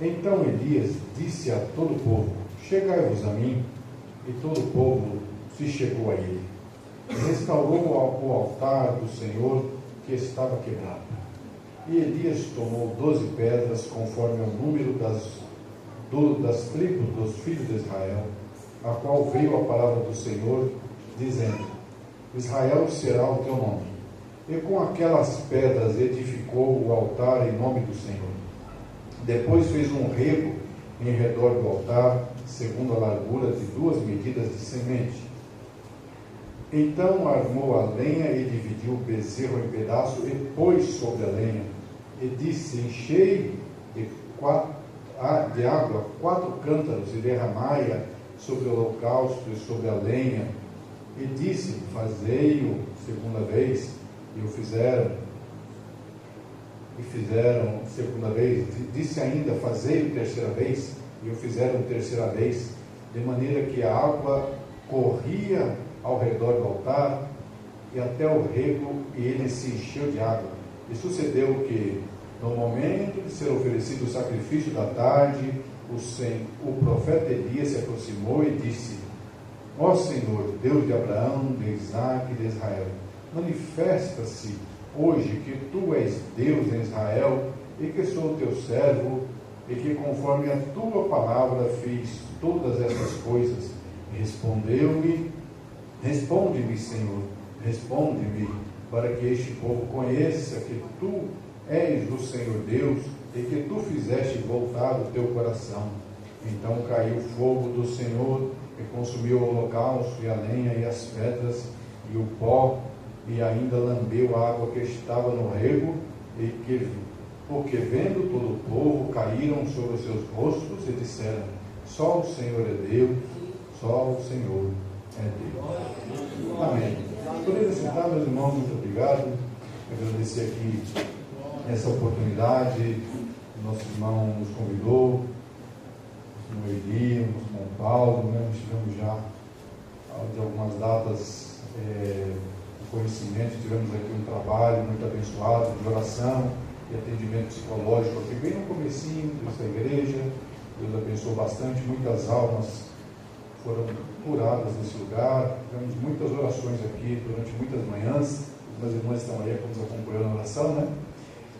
Então Elias disse a todo o povo: chegai-vos a mim. E todo o povo se chegou a ele. Restaurou o altar do Senhor, que estava quebrado. E Elias tomou 12 pedras, conforme o número das tribos dos filhos de Israel, a qual veio a palavra do Senhor, dizendo: Israel será o teu nome. E com aquelas pedras edificou o altar em nome do Senhor. Depois fez um rego em redor do altar, segundo a largura de 2 medidas de semente. Então armou a lenha e dividiu o bezerro em pedaços e pôs sobre a lenha. E disse: enchei de água 4 cântaros e derramai-a sobre o holocausto e sobre a lenha. E disse: fazei-o segunda vez. E o fizeram. E fizeram segunda vez. Disse ainda: fazei-o terceira vez. E o fizeram terceira vez. De maneira que a água corria ao redor do altar e até o rego, e ele se encheu de água. E sucedeu que, no momento de ser oferecido o sacrifício da tarde, o profeta Elias se aproximou e disse: ó Senhor, Deus de Abraão, de Isaque e de Israel, manifesta-se hoje que tu és Deus em Israel e que sou teu servo e que conforme a tua palavra fez todas essas coisas. Responde-me, Senhor, responde-me, para que este povo conheça que tu és o Senhor Deus e que tu fizeste voltar o teu coração. Então caiu o fogo do Senhor e consumiu o holocausto e a lenha e as pedras e o pó, e ainda lambeu a água que estava no rego, porque vendo todo o povo, caíram sobre os seus rostos e disseram: só o Senhor é Deus, só o Senhor é Deus. Amém. Podemos sentar, meus irmãos, muito obrigado. Agradecer aqui essa oportunidade. Nosso irmão nos convidou, no Eli, com o Paulo, né? Tivemos já de algumas datas conhecimento, tivemos aqui um trabalho muito abençoado de oração e atendimento psicológico aqui bem no comecinho dessa igreja. Deus abençoou bastante, muitas almas foram curadas nesse lugar. Tivemos muitas orações aqui durante muitas manhãs. Os meus irmãos estão aí nos acompanhando a oração, né?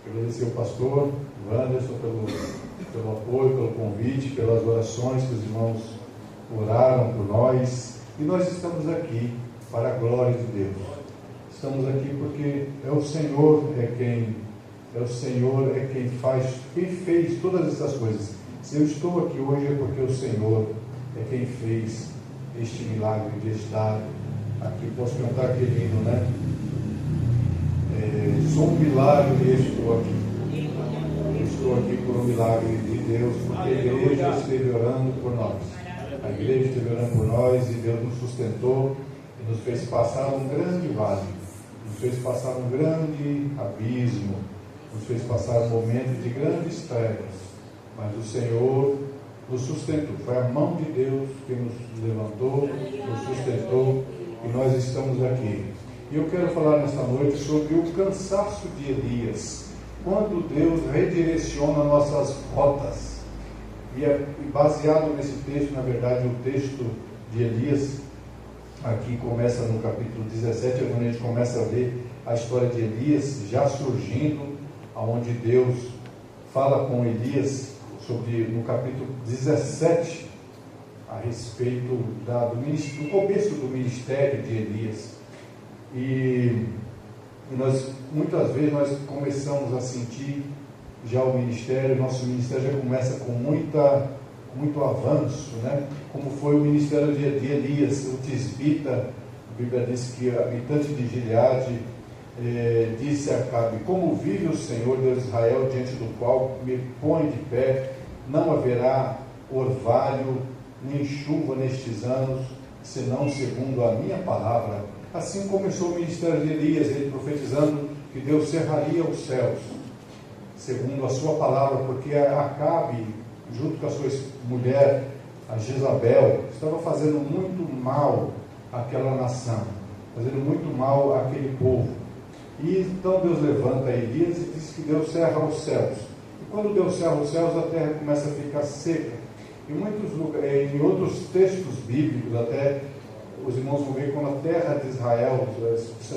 Agradecer ao pastor Wanderson pelo apoio, pelo convite, pelas orações que os irmãos oraram por nós. E nós estamos aqui para a glória de Deus. Estamos aqui porque o Senhor é quem fez todas essas coisas. Se eu estou aqui hoje é porque o Senhor é quem fez este milagre de estar aqui. Posso cantar aquele hino, né? Sou um milagre e estou aqui. Estou aqui por um milagre de Deus, porque a igreja esteve orando por nós. A igreja esteve orando por nós e Deus nos sustentou e nos fez passar um grande vale, nos fez passar um grande abismo, nos fez passar um momento de grandes trevas, mas o Senhor nos sustentou. Foi a mão de Deus que nos levantou, nos sustentou e nós estamos aqui. E eu quero falar nesta noite sobre o cansaço de Elias, quando Deus redireciona nossas rotas. E baseado nesse texto, na verdade, o texto de Elias, aqui começa no capítulo 17, onde a gente começa a ver a história de Elias já surgindo, onde Deus fala com Elias no capítulo 17, a respeito do começo do ministério de Elias. E muitas vezes nós começamos a sentir já o ministério, nosso ministério já começa com muito avanço, né? Como foi o ministério de Elias, o tisbita. A Bíblia diz que habitante de Gileade disse a Acabe: como vive o Senhor Deus de Israel, diante do qual me põe de pé, não haverá orvalho nem chuva nestes anos, senão segundo a minha palavra. Assim começou o ministério de Elias, ele profetizando que Deus cerraria os céus, segundo a sua palavra, porque Acabe, junto com a sua mulher, a Jezabel, estava fazendo muito mal àquela nação, fazendo muito mal àquele povo. E então Deus levanta Elias e diz que Deus cerra os céus. E quando Deus cerra os céus, a terra começa a ficar seca. Em outros textos bíblicos, até os irmãos vão ver, quando a terra de Israel,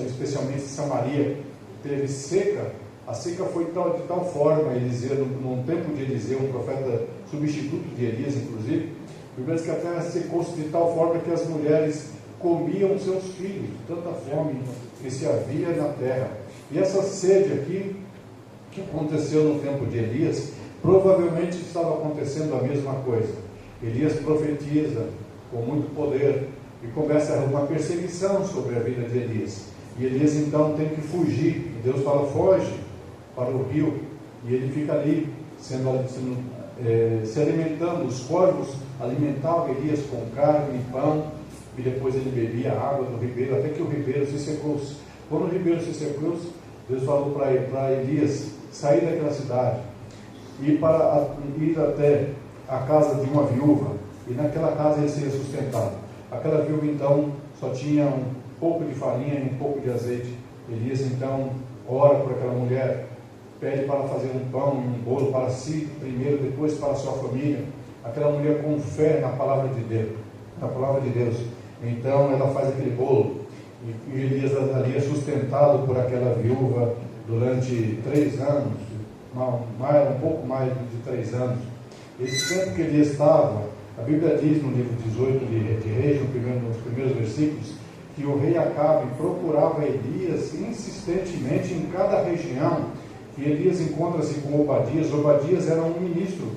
especialmente Samaria, teve seca, a seca foi de tal forma, Eliseu, no tempo de Eliseu, um profeta substituto de Elias, inclusive, Bíblia diz que a terra secou-se de tal forma que as mulheres comiam seus filhos, tanta fome que se havia na terra. E essa sede aqui, que aconteceu no tempo de Elias, provavelmente estava acontecendo a mesma coisa. Elias profetiza com muito poder e começa uma perseguição sobre a vida de Elias. E Elias então tem que fugir. E Deus fala: foge para o rio. E ele fica ali se alimentando. Os corvos alimentavam Elias com carne e pão, e depois ele bebia a água do ribeiro, até que o ribeiro se secou. Quando o ribeiro se secou, Deus falou para Elias sair daquela cidade e para ir até a casa de uma viúva, e naquela casa ele seria sustentado. Aquela viúva então só tinha um pouco de farinha e um pouco de azeite. Elias então ora por aquela mulher, pede para fazer um pão e um bolo para si primeiro, depois para a sua família. Aquela mulher com fé na palavra de Deus, então ela faz aquele bolo, e Elias ali é sustentado por aquela viúva durante 3 anos, um pouco mais de 3 anos. Esse tempo que Elias estava, a Bíblia diz no livro 18 de Reis, nos primeiros versículos, que o rei Acabe procurava Elias insistentemente em cada região. E Elias encontra-se com Obadias. Obadias era um ministro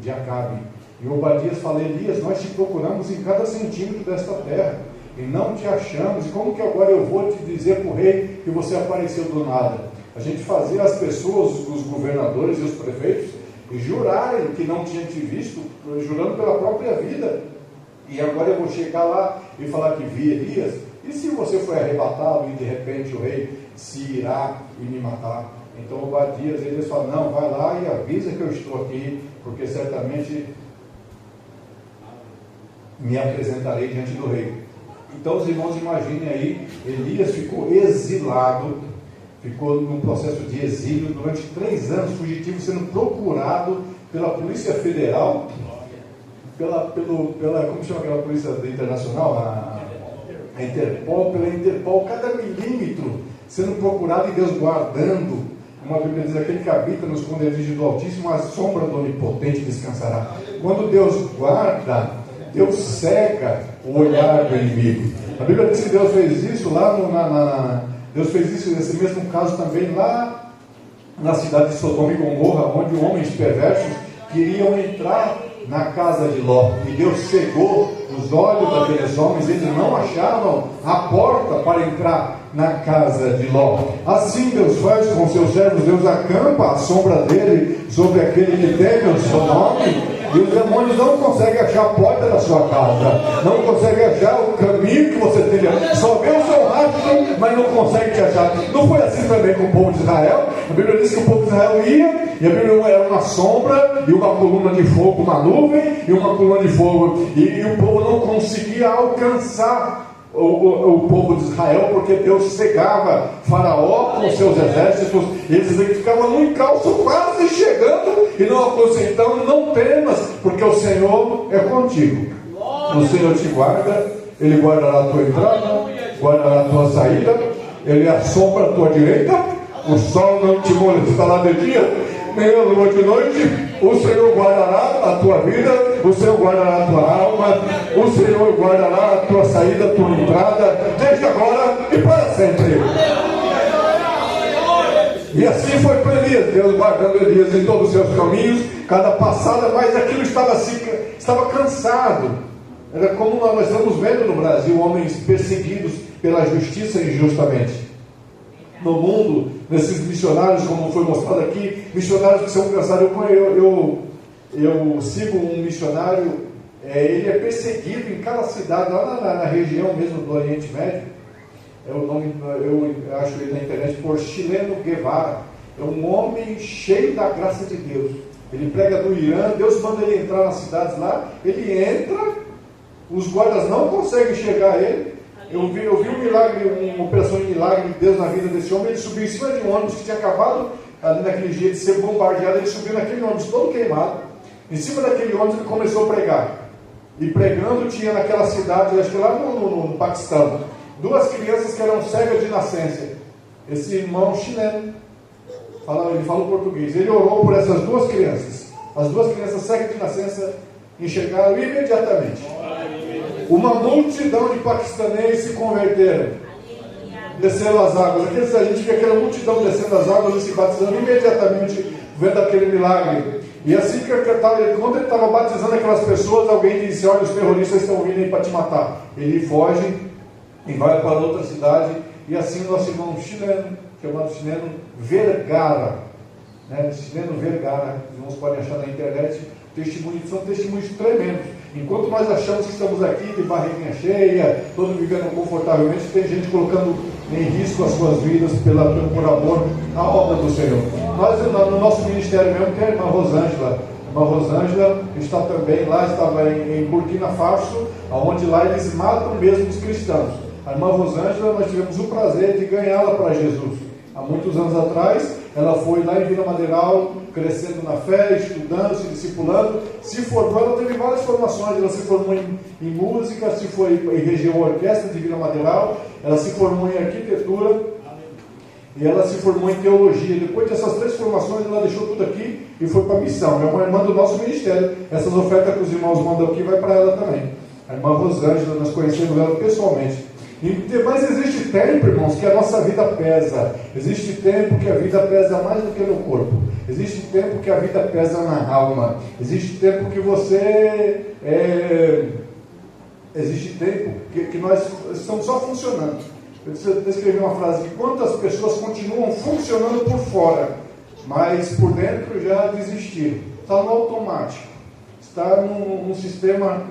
de Acabe. E Obadias fala: Elias, nós te procuramos em cada centímetro desta terra e não te achamos. E como que agora eu vou te dizer para o rei que você apareceu do nada? A gente fazia as pessoas, os governadores e os prefeitos, jurarem que não tinham te visto, jurando pela própria vida. E agora eu vou chegar lá e falar que vi Elias? E se você foi arrebatado e de repente o rei se irá e me matar? Então Obadias, Elias fala: não, vai lá e avisa que eu estou aqui, porque certamente me apresentarei diante do rei. Então os irmãos imaginem aí, Elias ficou exilado, ficou num processo de exílio durante 3 anos, fugitivo, sendo procurado pela Polícia Federal, pela como chama aquela polícia internacional? A Interpol, pela Interpol, cada milímetro sendo procurado e Deus guardando. Uma Bíblia diz: aquele que habita no esconderijo do Altíssimo, a sombra do Onipotente descansará. Quando Deus guarda, Deus cega o olhar do inimigo. A Bíblia diz que Deus fez isso lá Deus fez isso nesse mesmo caso também lá na cidade de Sodoma e Gomorra, onde homens perversos queriam entrar na casa de Ló, e Deus cegou os olhos daqueles homens. Eles não achavam a porta para entrar na casa de Ló. Assim Deus faz com seus servos. Deus acampa a sombra dele sobre aquele que teme o seu nome, e os demônios não conseguem achar a porta da sua casa, não conseguem achar o caminho que você trilha, só vê o seu rastro, mas não consegue te achar. Não foi assim também com o povo de Israel? A Bíblia diz que o povo de Israel ia, e a Bíblia era uma sombra e uma coluna de fogo, uma nuvem e uma coluna de fogo, e o povo não conseguia alcançar o povo de Israel, porque Deus cegava Faraó com seus exércitos. Eles ficavam no encalço, quase chegando, e não alcançam. Então não temas, porque o Senhor é contigo. O Senhor te guarda, Ele guardará a tua entrada, guardará a tua saída, Ele assombra a tua direita, o sol não te molestará de dia, nem a lua de noite. O Senhor guardará a tua vida, o Senhor guardará a tua alma, o Senhor guardará a tua saída, a tua entrada, desde agora e para sempre. E assim foi para Elias, Deus guardando Elias em todos os seus caminhos, cada passada, mas aquilo estava cansado. Era como nós estamos vendo no Brasil, homens perseguidos pela justiça injustamente. No mundo, nesses missionários, como foi mostrado aqui, missionários que são cansados. Eu sigo um missionário, ele é perseguido em cada cidade, lá na região mesmo do Oriente Médio. Eu acho ele na internet por Chileno Guevara. É um homem cheio da graça de Deus. Ele prega do Irã, Deus manda ele entrar nas cidades lá, ele entra, os guardas não conseguem chegar a ele. Eu vi um milagre, uma operação de milagre de Deus na vida desse homem. Ele subiu em cima de um ônibus que tinha acabado ali naquele dia de ser bombardeado. Ele subiu naquele ônibus todo queimado. Em cima daquele ônibus ele começou a pregar. E pregando, tinha naquela cidade, acho que lá no Paquistão, 2 crianças que eram cegas de nascença. Esse irmão chileno, ele falou português. Ele orou por essas 2 crianças. As 2 crianças cegas de nascença enxergaram imediatamente. Uma multidão de paquistaneses se converteram, desceram as águas. A gente vê aquela multidão descendo as águas e se batizando imediatamente, vendo aquele milagre. E assim que quando ele estava batizando aquelas pessoas, alguém disse: olha, os terroristas estão vindo aí para te matar. Ele foge e vai para outra cidade. E assim nosso irmão chileno, chamado Chileno Vergara, Chileno Vergara, os irmãos podem achar na internet, são testemunhos tremendos. Enquanto nós achamos que estamos aqui de barriguinha cheia, todos vivendo confortavelmente, tem gente colocando em risco as suas vidas por amor à obra do Senhor. Nós, no nosso ministério mesmo, tem a irmã Rosângela. A irmã Rosângela está também lá, estava em Burkina Faso, onde lá eles matam mesmo os cristãos. A irmã Rosângela, nós tivemos o prazer de ganhá-la para Jesus. Há muitos anos atrás, ela foi lá em Vila Madeiral, crescendo na fé, estudando, se discipulando, se formou. Ela teve várias formações. Ela se formou em música, em região orquestra de Vila Madeiral, ela se formou em arquitetura, E ela se formou em teologia. Depois dessas 3 formações, ela deixou tudo aqui e foi para a missão. É uma irmã do nosso ministério. Essas ofertas que os irmãos mandam aqui, vai para ela também. A irmã Rosângela, nós conhecemos ela pessoalmente. Mas existe tempo, irmãos, que a nossa vida pesa. Existe tempo que a vida pesa mais do que no corpo. Existe tempo que a vida pesa na alma. Existe tempo que você... Existe tempo que nós estamos só funcionando. Eu descrevi uma frase que quantas pessoas continuam funcionando por fora, mas por dentro já desistiram. Está no automático. Está num sistema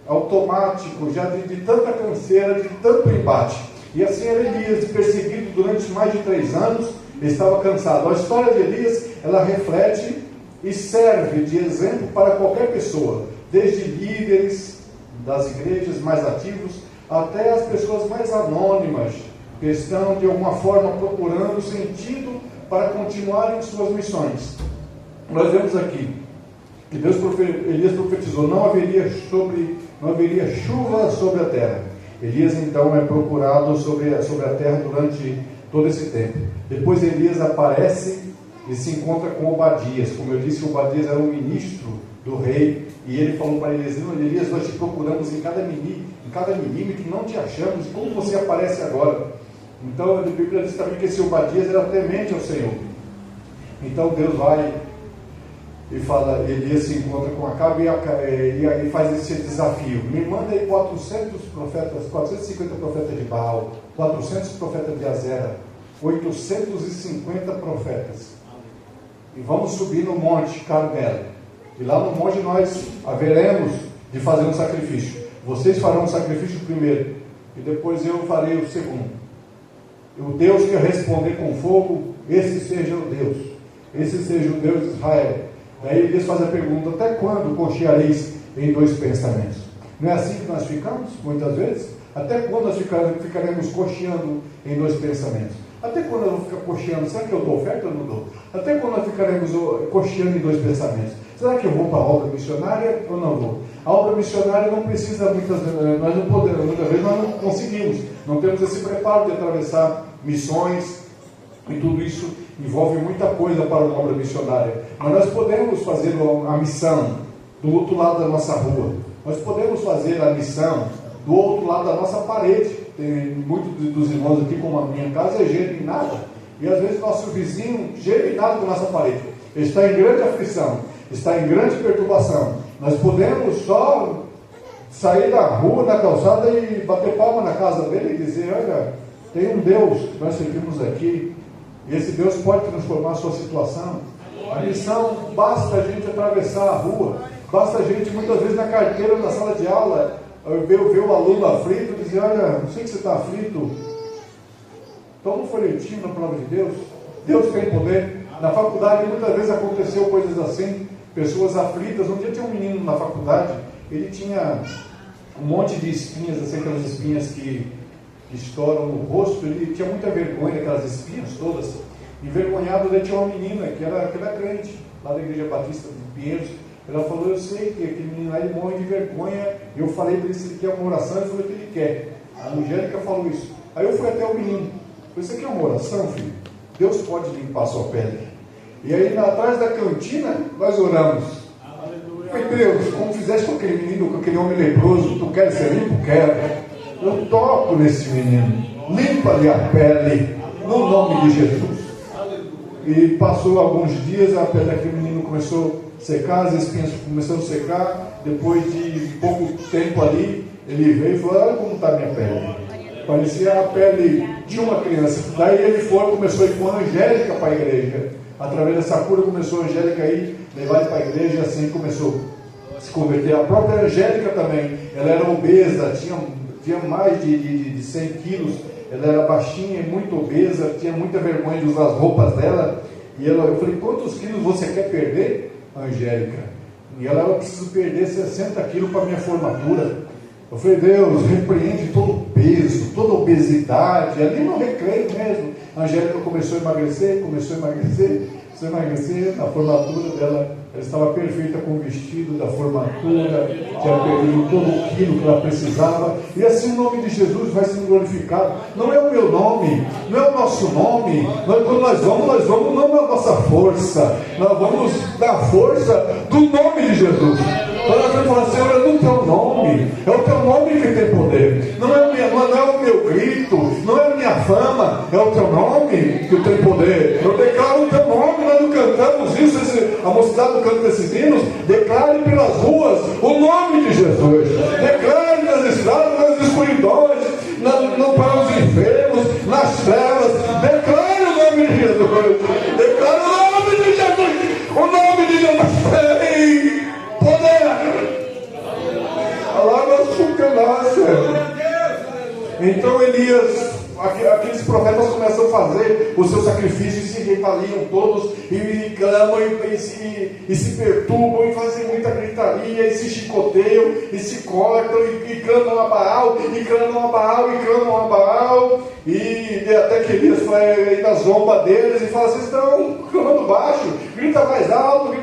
automático, já de tanta canseira, de tanto embate. E assim era Elias, perseguido durante mais de 3 anos, ele estava cansado. A história de Elias, ela reflete e serve de exemplo para qualquer pessoa, desde líderes das igrejas mais ativos, até as pessoas mais anônimas, que estão de alguma forma procurando sentido para continuarem suas missões. Nós vemos aqui que Elias profetizou, não haveria chuva sobre a terra. Elias então é procurado sobre a terra durante todo esse tempo. Depois Elias aparece e se encontra com Obadias. Como eu disse, Obadias era um ministro do rei, e ele falou para Elias: nós te procuramos em cada milímetro, não te achamos, como você aparece agora? Então a Bíblia diz também que esse Obadias era temente ao Senhor. Então Deus vai e fala, Elias se encontra com Acabe e faz esse desafio: me manda aí 450 profetas de Baal, 400 profetas de Azera, 850 profetas, e vamos subir no monte Carmelo. E lá no monte nós haveremos de fazer um sacrifício. Vocês farão um sacrifício primeiro, e depois eu farei o segundo. E o Deus que responder com fogo, esse seja o Deus. Esse seja o Deus de Israel. Daí Elias faz a pergunta: até quando cocheareis em 2 pensamentos? Não é assim que nós ficamos, muitas vezes? Até quando nós ficaremos cocheando em 2 pensamentos? Até quando eu vou ficar cocheando? Será que eu dou oferta ou não dou? Até quando nós ficaremos cocheando em 2 pensamentos? Será que eu vou para a obra missionária ou não vou? A obra missionária não precisa muitas vezes, nós não podemos, muitas vezes nós não conseguimos, não temos esse preparo de atravessar missões, e tudo isso envolve muita coisa para uma obra missionária. Mas nós podemos fazer a missão do outro lado da nossa rua, nós podemos fazer a missão do outro lado da nossa parede. Tem muitos dos irmãos aqui, como a minha casa é germinada, e às vezes nosso vizinho germinado com a nossa parede, ele está em grande aflição, está em grande perturbação. Nós podemos só sair da rua, da calçada, e bater palma na casa dele e dizer: olha, tem um Deus que nós servimos aqui, e esse Deus pode transformar a sua situação. A missão, basta a gente atravessar a rua, basta a gente, muitas vezes na carteira, na sala de aula, ver o aluno aflito e dizer: olha, não sei que você está aflito, toma um folhetinho na palavra de Deus. Deus tem poder. Na faculdade muitas vezes aconteceu coisas assim, pessoas aflitas. Um dia tinha um menino na faculdade, ele tinha um monte de espinhas, assim, aquelas espinhas que estouram no rosto. Ele tinha muita vergonha daquelas espinhas todas. Envergonhado, ele tinha uma menina que era crente, lá da Igreja Batista de Pinheiros. Ela falou: eu sei que aquele menino lá, ele morre de vergonha. Eu falei para ele se ele quer uma oração, ele falou que ele quer. A Angélica falou isso. Aí eu fui até o menino: você quer uma oração, filho? Deus pode limpar a sua pele. E aí, atrás da cantina, nós oramos. Foi: Deus, como fizeste com aquele menino, com aquele homem leproso, tu queres ser limpo? Quero. Eu toco nesse menino, limpa-lhe a pele, no nome de Jesus. E passou alguns dias, a pele daquele menino começou a secar, as espinhas começaram a secar. Depois de pouco tempo ali, ele veio e falou: olha como está a minha pele. Parecia a pele de uma criança. Daí ele começou a ir com a Angélica para a igreja. Através dessa cura começou a Angélica a ir, levar ele para a igreja, e assim começou a se converter. A própria Angélica também, ela era obesa, tinha mais de 100 quilos, ela era baixinha e muito obesa, tinha muita vergonha de usar as roupas dela. E eu falei: quantos quilos você quer perder, Angélica? E ela: eu preciso perder 60 quilos para a minha formatura. Eu falei: Deus, repreende todo o peso, toda a obesidade, ali no recreio mesmo. A Angélica começou a emagrecer, na formatura dela Ela estava perfeita com o vestido da formatura, tinha perdido todo o quilo que ela precisava. E assim o nome de Jesus vai sendo glorificado. Não é o meu nome, não é o nosso nome. Quando nós vamos não na nossa força. Nós vamos na força do nome de Jesus. Então nós vamos falar, Senhor, é no teu nome. É o teu nome que tem poder. Não é o meu grito, não é a minha fama. É o teu nome que tem poder. Eu declaro o teu nome, nós não cantamos isso. A mocidade canta esses hinos. Declare pelas ruas o nome de Jesus. Declare nas estradas, nas escuridões, para os enfermos, nas trevas. Declare o nome de Jesus. Declare o nome de Jesus. O nome de Jesus tem poder. Então Elias, aqueles profetas começam a fazer os seus sacrifícios, se retaliam todos e clamam e se perturbam e fazem muita gritaria e se chicoteiam e se cortam e clamam a Baal e clamam a Baal e clamam a Baal, e até que Elias vai na zomba deles e fala, vocês estão clamando baixo, grita mais alto,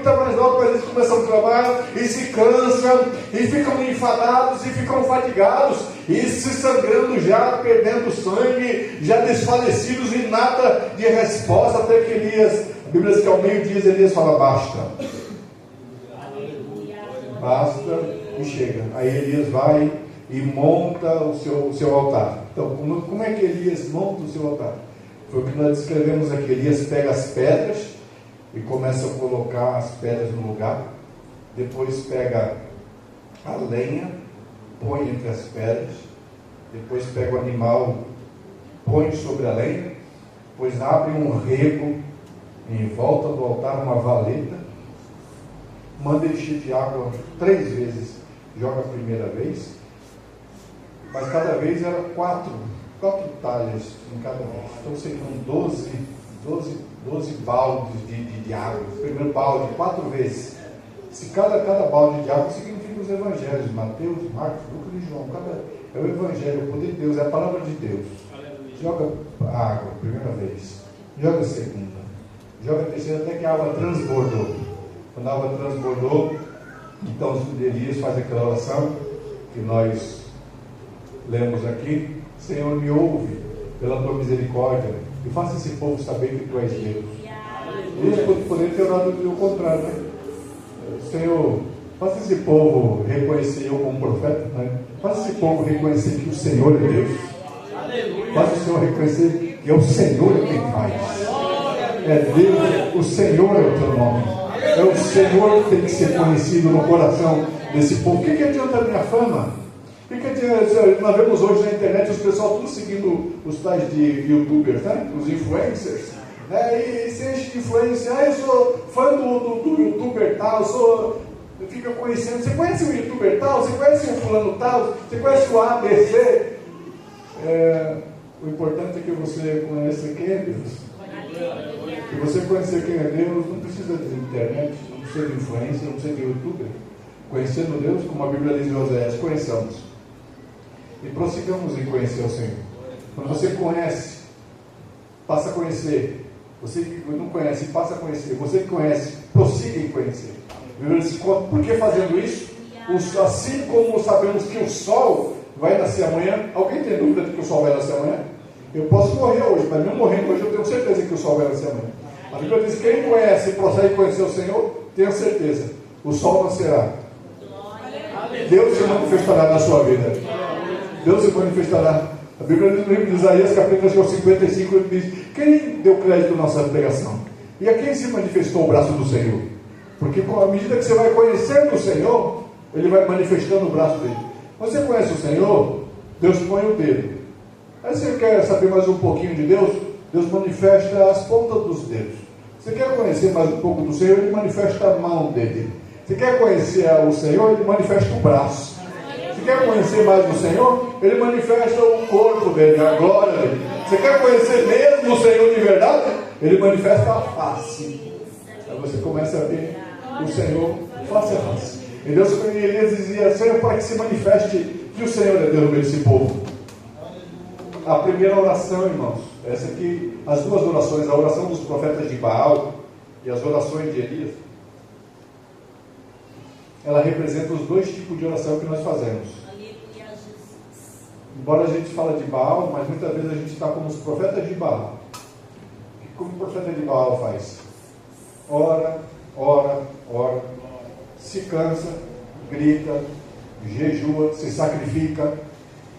mas eles começam a clamar e se cansam e ficam enfadados e ficam fatigados e se sangrando já, perdendo sangue, já desfalecidos e nada de resposta, até que Elias, a Bíblia diz que ao meio-dia Elias fala, basta, e chega. Aí Elias vai e monta o seu altar. Então, como é que Elias monta o seu altar? Foi o que nós descrevemos aqui. Elias pega as pedras e começa a colocar as pedras no lugar, depois pega a lenha, põe entre as pedras, depois pega o animal, põe sobre a lenha, depois abre um rego em volta do altar, uma valeta, manda encher de água 3 vezes, joga a primeira vez, mas cada vez era 4 talhas em cada vez, então seriam 12 baldes de água. O primeiro balde 4 vezes. Se cada balde de água significa os evangelhos, Mateus, Marcos, Lucas e João. É o evangelho, o poder de Deus, é a palavra de Deus. Joga a água a primeira vez, joga a segunda, joga a terceira, até que a água transbordou. Quando a água transbordou, então Elias faz aquela oração que nós lemos aqui: Senhor, me ouve pela tua misericórdia e faça esse povo saber que tu és Deus. Eles poderiam ter orado do contrário, né? Senhor, faça esse povo reconhecer eu como profeta, né? Faça esse povo reconhecer que o Senhor é Deus. Faça o Senhor reconhecer que é o Senhor quem faz. É Deus, o Senhor é o teu nome. É o Senhor que tem que ser conhecido no coração desse povo. O que adianta a minha fama? O que adianta? Nós vemos hoje na internet os pessoal tudo seguindo os tais de youtubers, né? Os influencers, né? E se enche de influência. Eu sou fã do youtuber tal, fica conhecendo. Você conhece o youtuber tal? Você conhece o fulano tal? Você conhece o ABC? O importante é que você conheça quem é Deus. E você conhecer quem é Deus não precisa de internet, não precisa de influência, não precisa de youtuber. Conhecendo Deus, como a Bíblia diz em Oséias, conheçamos e prossigamos em conhecer o Senhor. Quando você conhece, passa a conhecer. Você que não conhece, passa a conhecer. Você que conhece, prossiga em conhecer. A Bíblia diz, por que fazendo isso? Assim como sabemos que o sol vai nascer amanhã. Alguém tem dúvida de que o sol vai nascer amanhã? Eu posso morrer hoje, mas mesmo morrendo hoje eu tenho certeza que o sol vai nascer amanhã. A Bíblia diz, quem conhece e prossegue conhecer o Senhor, tenha certeza, o sol nascerá. Deus se manifestará na sua vida. Deus se manifestará. A Bíblia diz no livro de Isaías, capítulo 55, ele diz, quem deu crédito à nossa pregação? E a quem se manifestou o braço do Senhor? Porque à medida que você vai conhecendo o Senhor, ele vai manifestando o braço dele. Você conhece o Senhor, Deus põe o dedo. Aí você quer saber mais um pouquinho de Deus? Deus manifesta as pontas dos dedos. Você quer conhecer mais um pouco do Senhor? Ele manifesta a mão dele. Você quer conhecer o Senhor? Ele manifesta o braço. Você quer conhecer mais do Senhor? Ele manifesta o corpo dele, a glória dele. Você quer conhecer mesmo o Senhor de verdade? Ele manifesta a face. Aí você começa a ver o Senhor face a face. E Deus, Elias dizia, Senhor, para que se manifeste que o Senhor é Deus no meio desse povo. A primeira oração, irmãos, essa aqui, as duas orações, a oração dos profetas de Baal e as orações de Elias, ela representa os dois tipos de oração que nós fazemos. Embora a gente fale de Baal, mas muitas vezes a gente está como os profetas de Baal. Como o profeta de Baal faz? Ora, ora, ora, se cansa, grita, jejua, se sacrifica,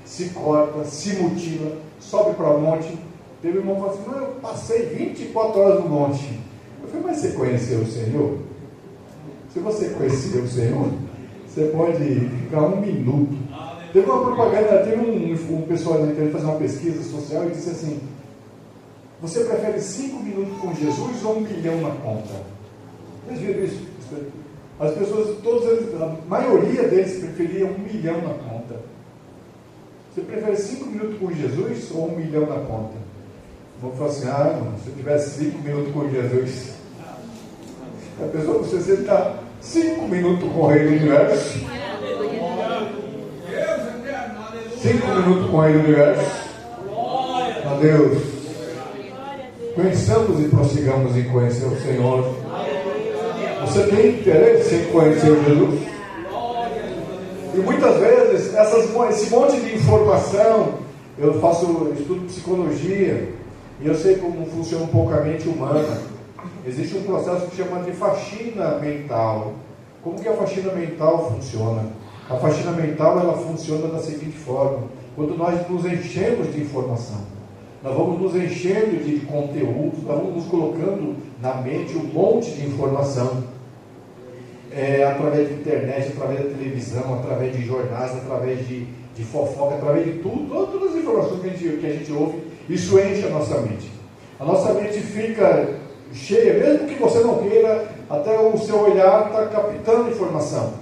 se corta, se mutila, sobe para o monte. Teve um irmão que falou assim: não, eu passei 24 horas no monte. Eu falei: mas você conheceu o Senhor? Se você conheceu o Senhor, você pode ficar 1 minuto. Teve uma propaganda, teve um pessoal na internet fazer uma pesquisa social e disse assim: você prefere 5 minutos com Jesus ou 1 milhão na conta? Vocês viram isso? As pessoas, a maioria deles preferia 1 milhão na conta. Você prefere 5 minutos com Jesus ou 1 milhão na conta? Vamos falar assim: ah, mano, se eu tivesse 5 minutos com Jesus. A pessoa, você está 5 minutos com o Rei do Universo. 5 minutos com o Rei do Universo. A Deus. Conheçamos e prossigamos em conhecer o Senhor. Você tem interesse em conhecer Jesus? E muitas vezes, esse monte de informação, eu faço estudo de psicologia, e eu sei como funciona um pouco a mente humana. Existe um processo que chama de faxina mental. Como que a faxina mental funciona? A faxina mental, ela funciona da seguinte forma: quando nós nos enchemos de informação, nós vamos nos enchendo de conteúdo, nós vamos nos colocando na mente um monte de informação, através da internet, através da televisão, através de jornais, através de fofoca, através de tudo, todas as informações que a gente ouve. Isso enche a nossa mente. A nossa mente fica cheia, mesmo que você não queira, até o seu olhar está captando informação.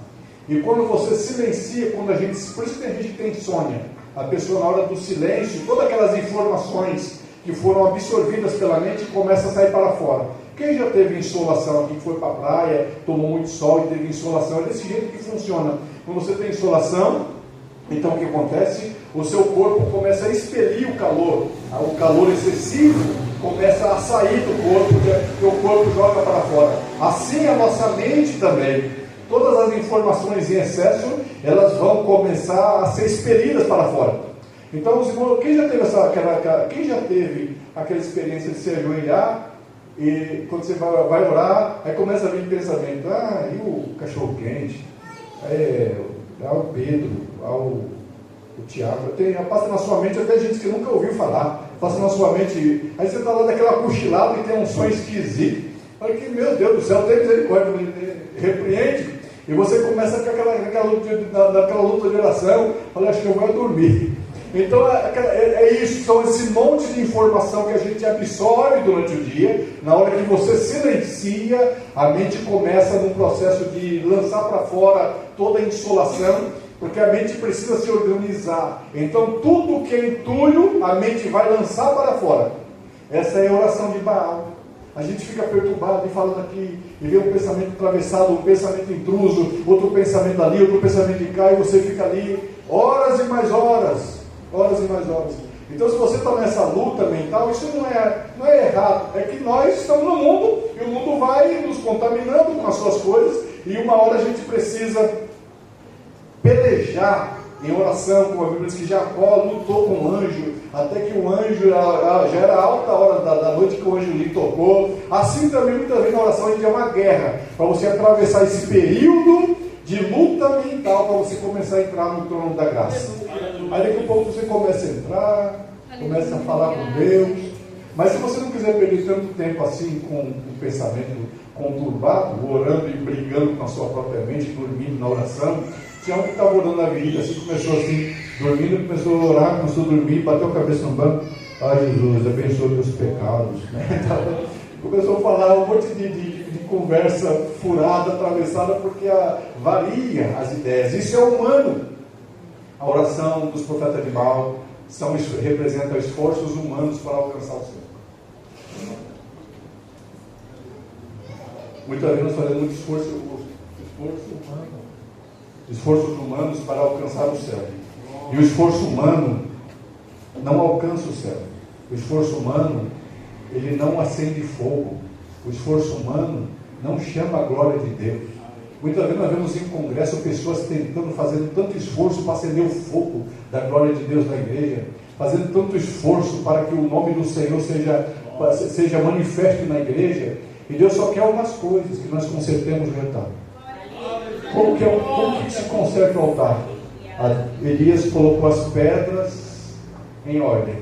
E quando você silencia, por isso que tem gente que tem insônia, a pessoa na hora do silêncio, todas aquelas informações que foram absorvidas pela mente começam a sair para fora. Quem já teve insolação aqui, que foi para a praia, tomou muito sol e teve insolação, é desse jeito que funciona. Quando você tem insolação, então o que acontece? O seu corpo começa a expelir o calor excessivo começa a sair do corpo, que o corpo joga para fora. Assim a nossa mente também. Todas as informações em excesso, elas vão começar a ser expelidas para fora. Então, quem já teve aquela experiência de se ajoelhar e quando você vai orar, aí começa a vir pensamento: ah, e o cachorro quente? O Pedro, o Tiago. Passa na sua mente até gente que nunca ouviu falar. Passa na sua mente, aí você está lá daquela cochilada e tem um sonho esquisito. Olha que, meu Deus do céu, tem misericórdia, repreende. E você começa com aquela luta de oração. Olha, acho que eu vou dormir. Então isso, são esse monte de informação que a gente absorve durante o dia. Na hora que você silencia, a mente começa num processo de lançar para fora toda a insolação, porque a mente precisa se organizar. Então tudo que é entulho, a mente vai lançar para fora. Essa é a oração de Baal. A gente fica perturbado e falando aqui, e vê um pensamento atravessado, um pensamento intruso, outro pensamento ali, outro pensamento de cá, e você fica ali horas e mais horas. Horas e mais horas. Então, se você está nessa luta mental, isso não é errado. É que nós estamos no mundo e o mundo vai nos contaminando com as suas coisas. E uma hora a gente precisa pelejar em oração, como a Bíblia diz que Jacó lutou com o anjo, até que o anjo, já era alta hora da noite que o anjo lhe tocou. Assim também, muitas vezes na oração a gente é uma guerra, para você atravessar esse período de luta mental, para você começar a entrar no trono da graça. Aí daqui a pouco você começa a entrar, começa a falar com Deus. Mas se você não quiser perder tanto tempo assim com o pensamento conturbado, orando e brigando com a sua própria mente, dormindo na oração, tinha um que estava orando na vida, assim, começou assim, dormindo, começou a orar, começou a dormir, bateu a cabeça no banco: ai Jesus, abençoa meus pecados. Começou a falar um monte de conversa furada, atravessada, porque varia as ideias. Isso é humano. A oração dos profetas de Baal representa esforços humanos para alcançar o céu. Muitas vezes nós fazemos muito esforços humanos para alcançar o céu. E o esforço humano não alcança o céu. O esforço humano, ele não acende fogo. O esforço humano não chama a glória de Deus. Muitas vezes nós vemos em congresso pessoas tentando, fazendo tanto esforço para acender o fogo da glória de Deus na igreja, fazendo tanto esforço para que o nome do Senhor seja manifesto na igreja, e Deus só quer algumas coisas, que nós consertemos o altar. Como que se conserta o altar? Elias colocou as pedras em ordem.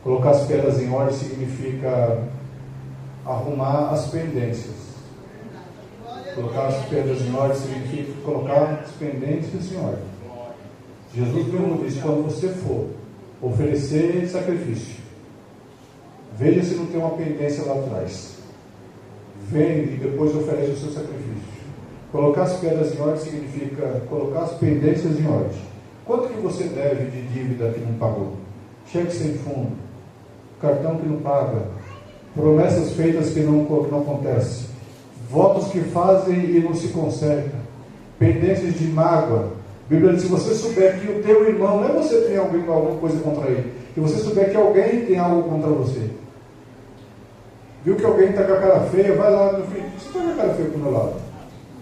Colocar as pedras em ordem significa arrumar as pendências. Colocar as pedras em ordem significa colocar as pendências em ordem. Jesus mesmo disse: quando você for oferecer sacrifício, veja se não tem uma pendência lá atrás. Vende e depois oferece o seu sacrifício. Colocar as pedras em ordem significa colocar as pendências em ordem. Quanto que você deve de dívida que não pagou? Cheque sem fundo, cartão que não paga, promessas feitas que não acontecem, votos que fazem e não se consertam, pendências de mágoa. A Bíblia diz: se você souber que o teu irmão, não é você que tem alguma coisa contra ele, se você souber que alguém tem algo contra você, viu que alguém está com a cara feia, vai lá: meu filho, você está com a cara feia para o meu lado,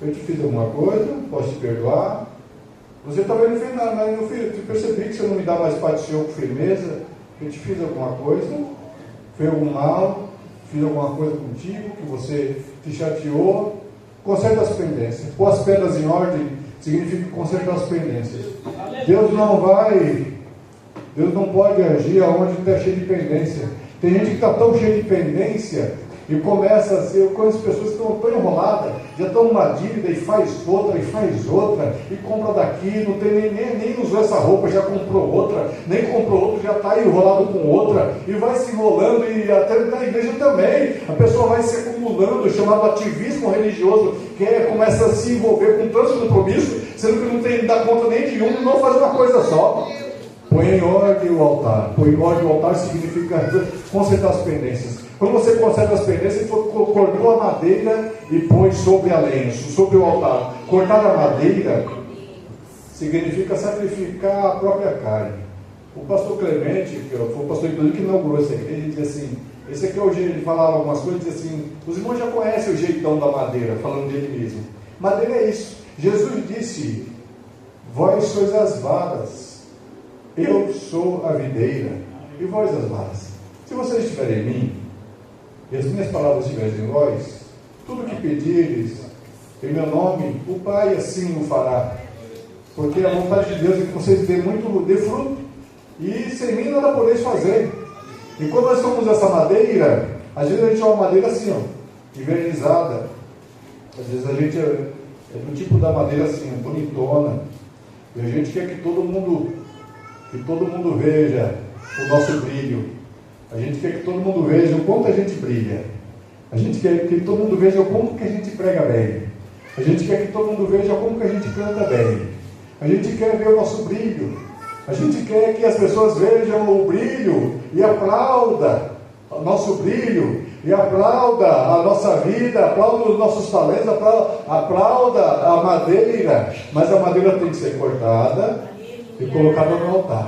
eu te fiz alguma coisa, posso te perdoar. Você talvez não fez nada, mas meu filho, eu percebi que você não me dá mais parte do Senhor com firmeza, eu te fiz alguma coisa, fez algum mal, fiz alguma coisa contigo, que você te chateou. Conserta as pendências. Pôr as pedras em ordem significa consertar as pendências. Deus não pode agir aonde está cheio de pendência. Tem gente que está tão cheia de pendência e começa a ser, eu conheço pessoas que estão tão enroladas, já estão numa dívida e faz outra, e compra daqui, não tem nem usou essa roupa, já comprou outra, nem comprou outra, já está enrolado com outra, e vai se enrolando, e até na igreja também, a pessoa vai se acumulando, chamado ativismo religioso, que começa a se envolver com tantos compromissos, sendo que não tem dá conta nem de um, não faz uma coisa só. Põe em ordem o altar. Põe em ordem o altar significa consertar as pendências. Quando você conserta as pendências, cortou a madeira e põe sobre a lenha, sobre o altar. Cortar a madeira significa sacrificar a própria carne. O pastor Clemente, que foi o pastor que inaugurou essa igreja, ele dizia assim, esse aqui é o jeito, ele falava algumas coisas, dizia assim, os irmãos já conhecem o jeitão da madeira, falando dele mesmo. Madeira é isso. Jesus disse: vós sois as varas, eu sou a videira, e vós as varas. Se vocês estiverem em mim, e as minhas palavras estiverem em vós, tudo que pedires em meu nome, o Pai assim o fará. Porque a vontade de Deus é que vocês dê fruto, e sem mim nada podeis fazer. E quando nós somos essa madeira, às vezes a gente é uma madeira assim, invernizada. Às vezes a gente é do tipo da madeira assim, bonitona. E a gente quer que todo mundo veja o nosso brilho. A gente quer que todo mundo veja o quanto a gente brilha. A gente quer que todo mundo veja o quanto que a gente prega bem. A gente quer que todo mundo veja como que a gente canta bem. A gente quer ver o nosso brilho. A gente quer que as pessoas vejam o brilho e aplauda o nosso brilho, e aplauda a nossa vida, aplauda os nossos talentos, aplauda a madeira. Mas a madeira tem que ser cortada e colocada no altar.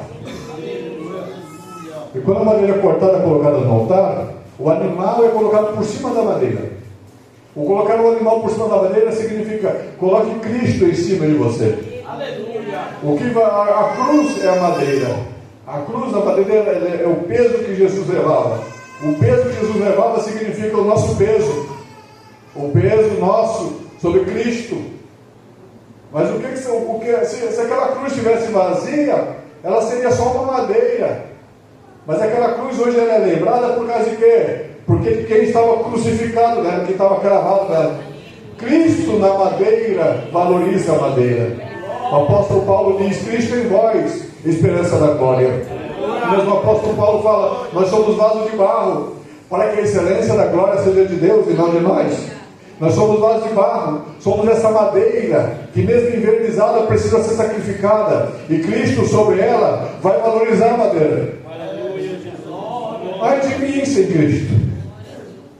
E quando a madeira é cortada e colocada no altar, o animal é colocado por cima da madeira. O colocar o animal por cima da madeira significa: coloque Cristo em cima de você. A cruz é a madeira. A cruz, a madeira, é o peso que Jesus levava. O peso que Jesus levava significa o nosso peso. O peso nosso sobre Cristo. Mas se aquela cruz estivesse vazia, ela seria só uma madeira. Mas aquela cruz hoje ela é lembrada por causa de quê? Porque quem estava crucificado nela, quem estava cravado nela. Cristo na madeira valoriza a madeira. O apóstolo Paulo diz: Cristo em vós, esperança da glória. Mesmo o apóstolo Paulo fala: nós somos vasos de barro, para que a excelência da glória seja de Deus e não de nós. Nós somos vasos de barro, somos essa madeira que mesmo invernizada precisa ser sacrificada, e Cristo sobre ela vai valorizar a madeira. Ai de mim sem Cristo,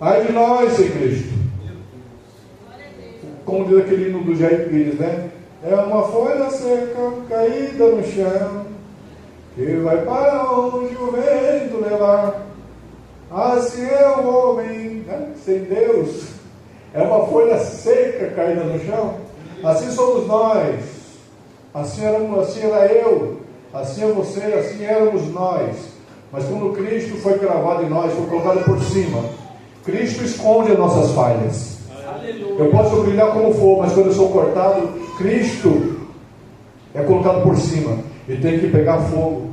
ai de nós sem Cristo. Como diz aquele hino do Jair Pires, né? É uma folha seca caída no chão, que vai para onde o vento levar. Assim é o homem, né? Sem Deus. É uma folha seca caída no chão, Assim somos nós. Assim era eu. Assim é você, assim éramos nós. Mas quando Cristo foi cravado em nós, foi colocado por cima. Cristo esconde as nossas falhas. Eu posso brilhar como for, mas quando eu sou cortado, Cristo é colocado por cima. E tem que pegar fogo.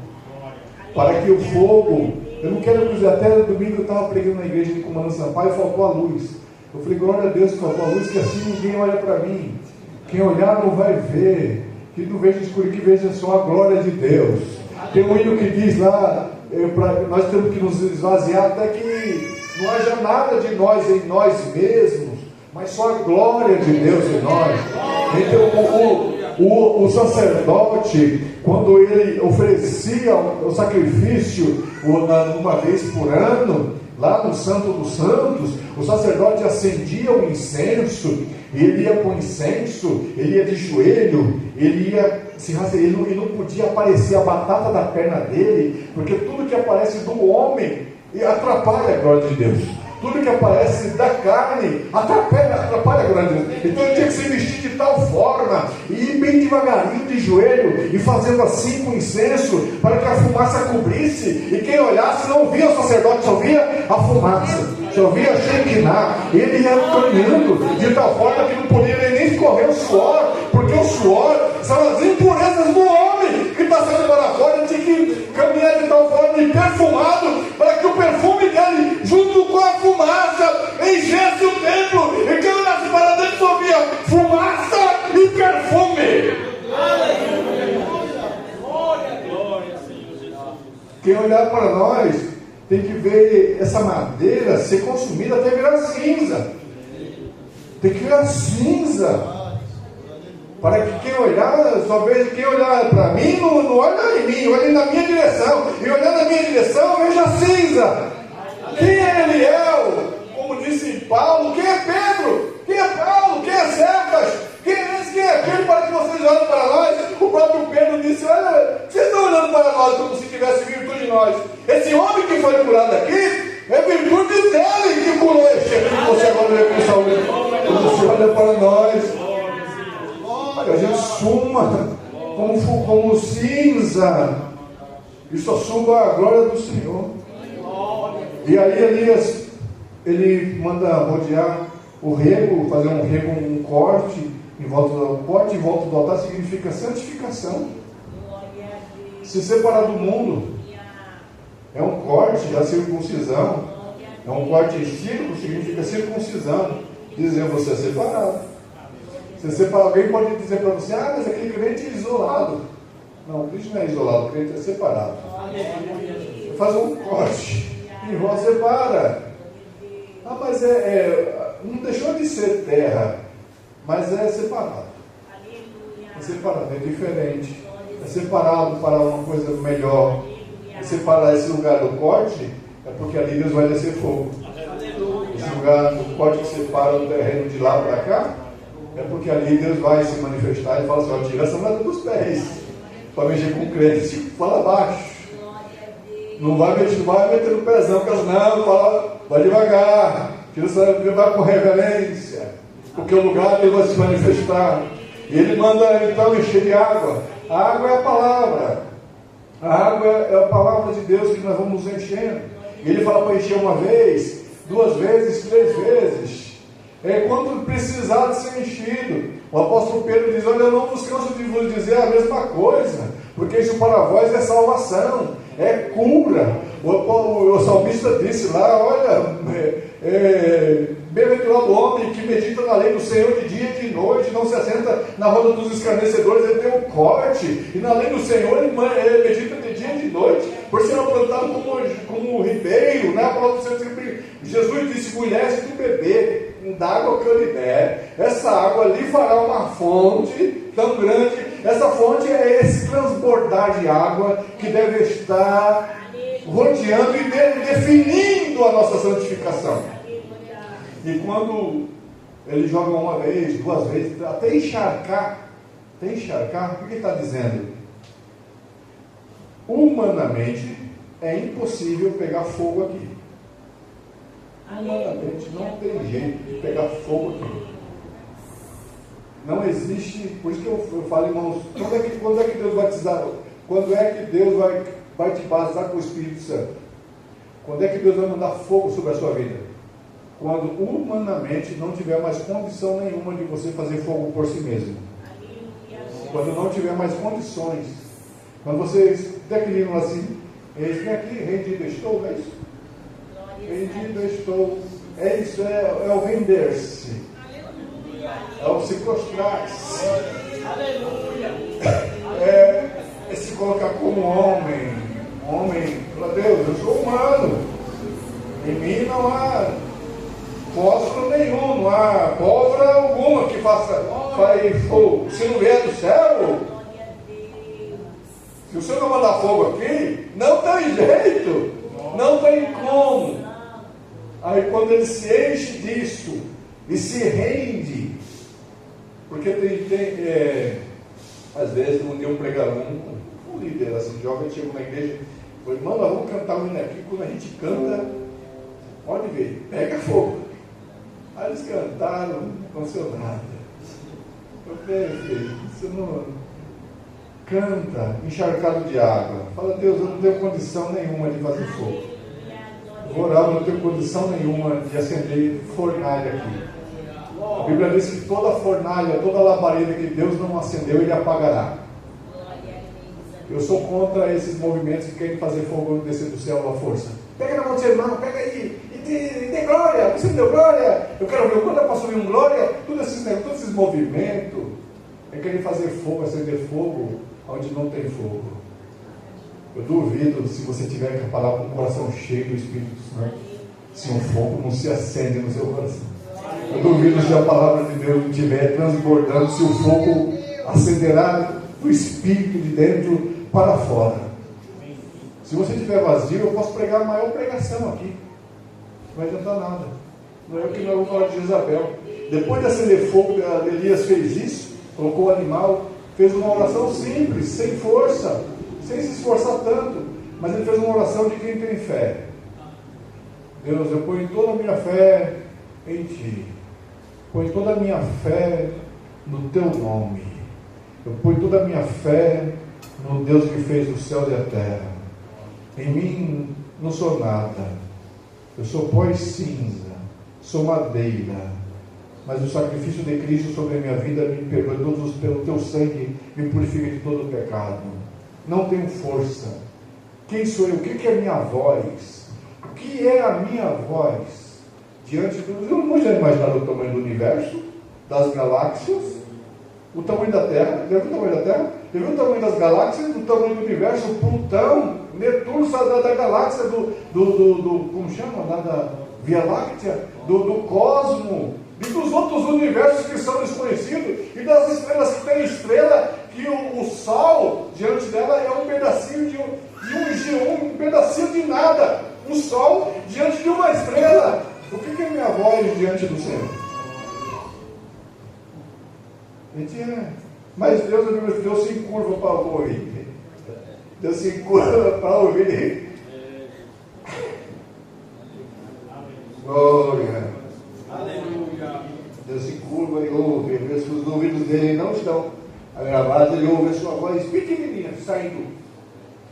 Para que o fogo... Eu não quero dizer, até domingo eu estava pregando na igreja de Comandante Sampaio e faltou a luz. Eu falei, glória a Deus que faltou a luz, que assim ninguém olha para mim. Quem olhar não vai ver. Que não veja escuro, que veja só a glória de Deus. Tem um hino que diz lá, nós temos que nos esvaziar até que não haja nada de nós em nós mesmos, mas só a glória de Deus em nós. Então o sacerdote, quando ele oferecia o sacrifício uma vez por ano, lá no Santo dos Santos, o sacerdote acendia o incenso, e ele ia com incenso, ele ia de joelho, ele não podia aparecer a batata da perna dele, porque tudo que aparece do homem atrapalha a glória de Deus. Tudo que aparece da carne atrapalha a glória de Deus. Então ele tinha que se vestir de tal forma, e ir bem devagarinho de joelho, e fazendo assim com incenso, para que a fumaça cobrisse, e quem olhasse não via o sacerdote, só via a fumaça, só via a Shekinah. Ele ia caminhando de tal forma que não podia nem escorrer o suor, porque o suor são as impurezas do homem que está saindo para fora. Ele tinha que caminhar de tal forma e perfumado, para que o perfume dele, junto com a fumaça, enchesse o templo, e quem olhasse para dentro só via fumaça e perfume. Quem olhar para nós tem que ver essa madeira ser consumida até virar cinza. Tem que virar cinza. Para que quem olhar, só veja, quem olhar para mim, não olha em mim, olha na minha direção. E olhando na minha direção, veja cinza. Quem é Eliel? Como disse Paulo, quem é Pedro? Quem é Paulo? Quem é Cefas? Quem é esse? Quem é aquele para que vocês olhem para nós? O próprio Pedro disse, olha, vocês estão olhando para nós como se tivesse virtude em nós. Esse homem que foi curado aqui, é virtude dele que curou esse aqui que você agora vê com saúde. Quando você olha para nós, a gente suma como cinza, e só suba a glória do Senhor. E aí Elias, ele manda rodear o rego, fazer um rego, um corte em volta do altar, significa santificação, se separar do mundo. É um corte da circuncisão, é um corte em círculo, significa circuncisão, dizer você é separado. Alguém pode dizer para você, mas aquele crente é isolado. Não, o Cristo não é isolado, o crente é separado. Você faz um corte e você separa. Mas não deixou de ser terra, mas é separado. É separado, é diferente. É separado para uma coisa melhor. É separar esse lugar do corte, é porque ali Deus vai descer fogo. Esse lugar do corte que separa o terreno de lá para cá, é porque ali Deus vai se manifestar e fala assim, tira essa nada dos pés, para mexer com o crente, fala baixo, não vai meter no pezão, vai devagar, tira essa, vai com reverência, porque o lugar Deus vai se manifestar. E ele manda então encher de água. A água é a palavra, a água é a palavra de Deus que nós vamos nos enchendo. E ele fala para encher uma vez, 2 vezes, 3 vezes. Quando precisar de ser enchido. O apóstolo Pedro diz, olha, eu não vos canso de vos dizer a mesma coisa, porque isso para vós é salvação, é cura. O salmista disse lá, olha, bem-aventurado o homem que medita na lei do Senhor de dia e de noite, não se assenta na roda dos escarnecedores. Ele tem um corte, e na lei do Senhor ele medita de dia e de noite, por ser plantado como um ribeiro, né? A palavra do Senhor sempre, Jesus disse, mulher, se tu beber da água que eu lhe der, essa água lhe fará uma fonte tão grande. Essa fonte é esse transbordar de água que deve estar rodeando e definindo a nossa santificação. E quando ele joga uma vez, 2 vezes, até encharcar, o que ele está dizendo? Humanamente é impossível pegar fogo aqui. Humanamente não tem jeito de pegar fogo aqui. Não existe, por isso que eu falo, irmãos, quando é que Deus vai batizar? Quando é que Deus vai te batizar com o Espírito Santo? Quando é que Deus vai mandar fogo sobre a sua vida? Quando humanamente não tiver mais condição nenhuma de você fazer fogo por si mesmo. Quando não tiver mais condições. Quando vocês declinam assim, eles vêm aqui, rendido estou, é isso? Rendido estou. É isso, é o render-se. É o se prostrar-se. É se colocar como homem. Homem, fala, Deus, eu sou humano. Em mim não há fósforo nenhum, não há pólvora alguma que faça fogo. Se não vier do céu, se o Senhor não mandar fogo aqui, não tem jeito, não tem como. Aí quando ele se enche disso e se rende, porque às vezes um dia um pregador, um líder assim, jovem, chegou na igreja e falou, irmão, nós vamos cantar um hino aqui, quando a gente canta, pode ver, pega fogo. Aí eles cantaram, não aconteceu nada. Eu falei, filho, você não canta encharcado de água. Fala, Deus, eu não tenho condição nenhuma de fazer fogo. Vou orar, eu não tenho condição nenhuma de acender fornalha aqui. A Bíblia diz que toda fornalha, toda labareda que Deus não acendeu, Ele apagará. Eu sou contra esses movimentos que querem fazer fogo descer do céu à força. Pega na mão do seu irmão, pega aí, e dê glória, você me deu glória, eu quero ver quando eu posso ver um glória, todos esses movimentos, é querer fazer fogo, acender fogo, onde não tem fogo. Eu duvido se você tiver que falar com o coração cheio do Espírito Santo, se um fogo não se acende no seu coração. Eu duvido se a palavra de Deus não estiver transbordando, se o fogo acenderá do Espírito de dentro para fora. Se você estiver vazio, eu posso pregar a maior pregação aqui. Não vai adiantar nada. Não é o que nós vamos falar de Jezabel. Depois de acender fogo, Elias fez isso, colocou o animal, fez uma oração simples, sem força, sem se esforçar tanto, mas ele fez uma oração de quem tem fé. Deus, eu ponho toda a minha fé em Ti. Ponho toda a minha fé no Teu nome. Eu ponho toda a minha fé no Deus que fez o céu e a terra. Em mim não sou nada. Eu sou pó e cinza. Sou madeira. Mas o sacrifício de Cristo sobre a minha vida me perdoa todos pelo Teu sangue, me purifica de todo o pecado. Não tenho força. Quem sou eu? O que é a minha voz? O que é a minha voz? Diante do... Eu não já imaginaram o tamanho do universo, das galáxias, o tamanho da Terra. Já viu o tamanho da Terra? Já viu o tamanho das galáxias, o tamanho do universo, Plutão, Netuno, da galáxia, como chama? Da Via Láctea, do cosmo, e dos outros universos que são desconhecidos, e das estrelas que tem estrela, que o Sol, diante dela, é um pedacinho de um pedacinho de nada. Um Sol diante de uma estrela. O que é minha voz diante do Senhor? Mas Deus se encurva para ouvir. Deus se encurva para ouvir. Glória. Aleluia. Deus se curva e ouve. Às vezes os ouvidos dele não estão agravados, ele ouve a sua voz pequenininha saindo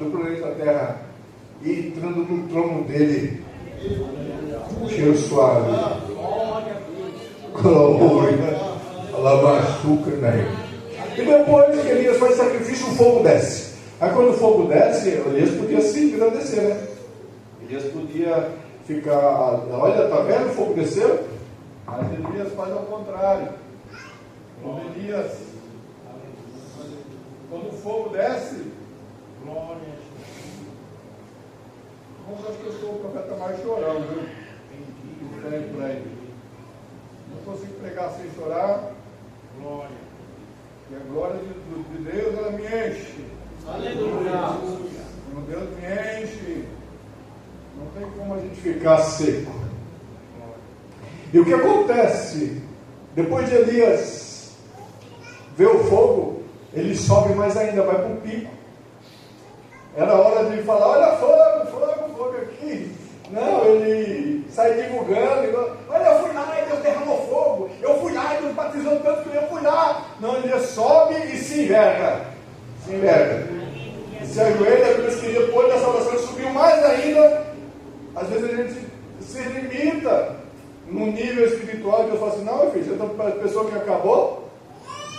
do planeta Terra e entrando no trono dele. Um cheiro suave. Glória. Lavaçuca, né? E depois que Elias faz sacrifício, o fogo desce. Aí quando o fogo desce, Elias podia se engrandecer, né? Elias podia ficar, olha, tá vendo? O fogo desceu. Mas Elias faz ao contrário. Quando o fogo desce, glória. Vamos, acho que eu sou o profeta mais chorão, viu? Por aí. Não consigo pregar sem chorar. Glória. E a glória de Deus, ela me enche. Aleluia. Quando Deus me enche, não tem como a gente ficar seco. E o que acontece? Depois de Elias ver o fogo, ele sobe mais ainda, vai para o pico. Era hora de falar, olha fogo aqui. Não, ele sai divulgando, olha, eu fui lá e Deus derramou fogo. Eu fui lá e Deus batizou tanto que eu fui lá. gente se limita no nível espiritual. Deus fala assim: não, meu filho, você está para a pessoa que acabou,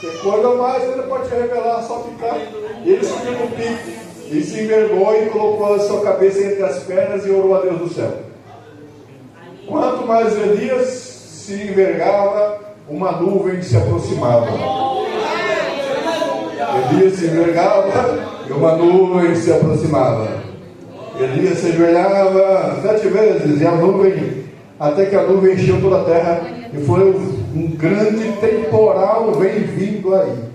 tem coisa mais, ele pode te revelar, só ficar. E ele subiu no pico, e se envergou e colocou a sua cabeça entre as pernas e orou a Deus do céu. Quanto mais Elias se envergava, uma nuvem se aproximava. Elias se envergava e uma nuvem se aproximava. Elias se ajoelhava 7 vezes e a nuvem, até que a nuvem encheu toda a terra e foi um grande temporal vem vindo aí.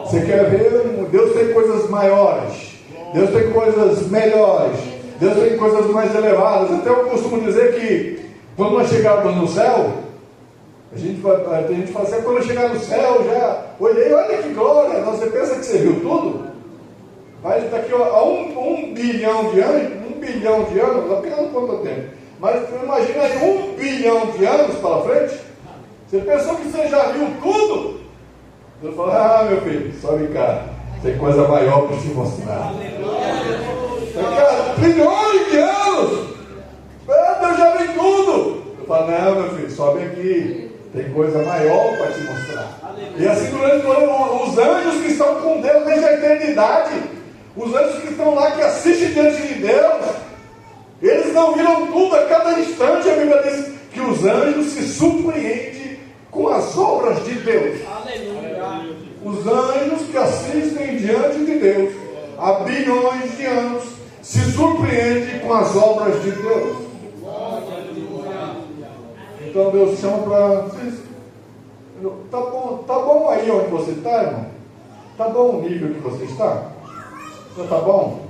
Você quer ver? Deus tem coisas maiores, Deus tem coisas melhores, Deus tem coisas mais elevadas. Até eu costumo dizer que quando nós chegarmos no céu, a gente fala assim: quando eu chegar no céu, já olhei, olha que glória. Você pensa que você viu tudo? Vai daqui a 1 bilhão de anos, porque eu não conto tempo, mas imagina aí 1 bilhão de anos para frente. Você pensou que você já viu tudo? Deus fala: ah, meu filho, sobe cá, tem coisa maior para te mostrar. Cara, bilhões de anos, eu já vi tudo. Eu falo: não, meu filho, sobe aqui, tem coisa maior para te mostrar. E assim durante os anjos que estão com Deus desde a eternidade, os anjos que estão lá, que assistem diante de Deus, eles não viram tudo. A cada instante a Bíblia diz que os anjos se surpreendem com as obras de Deus. Os anjos que assistem diante de Deus há bilhões de anos se surpreendem com as obras de Deus. Então Deus chama para... Tá bom aí onde você está, irmão? Tá bom o nível que você está? Já tá bom?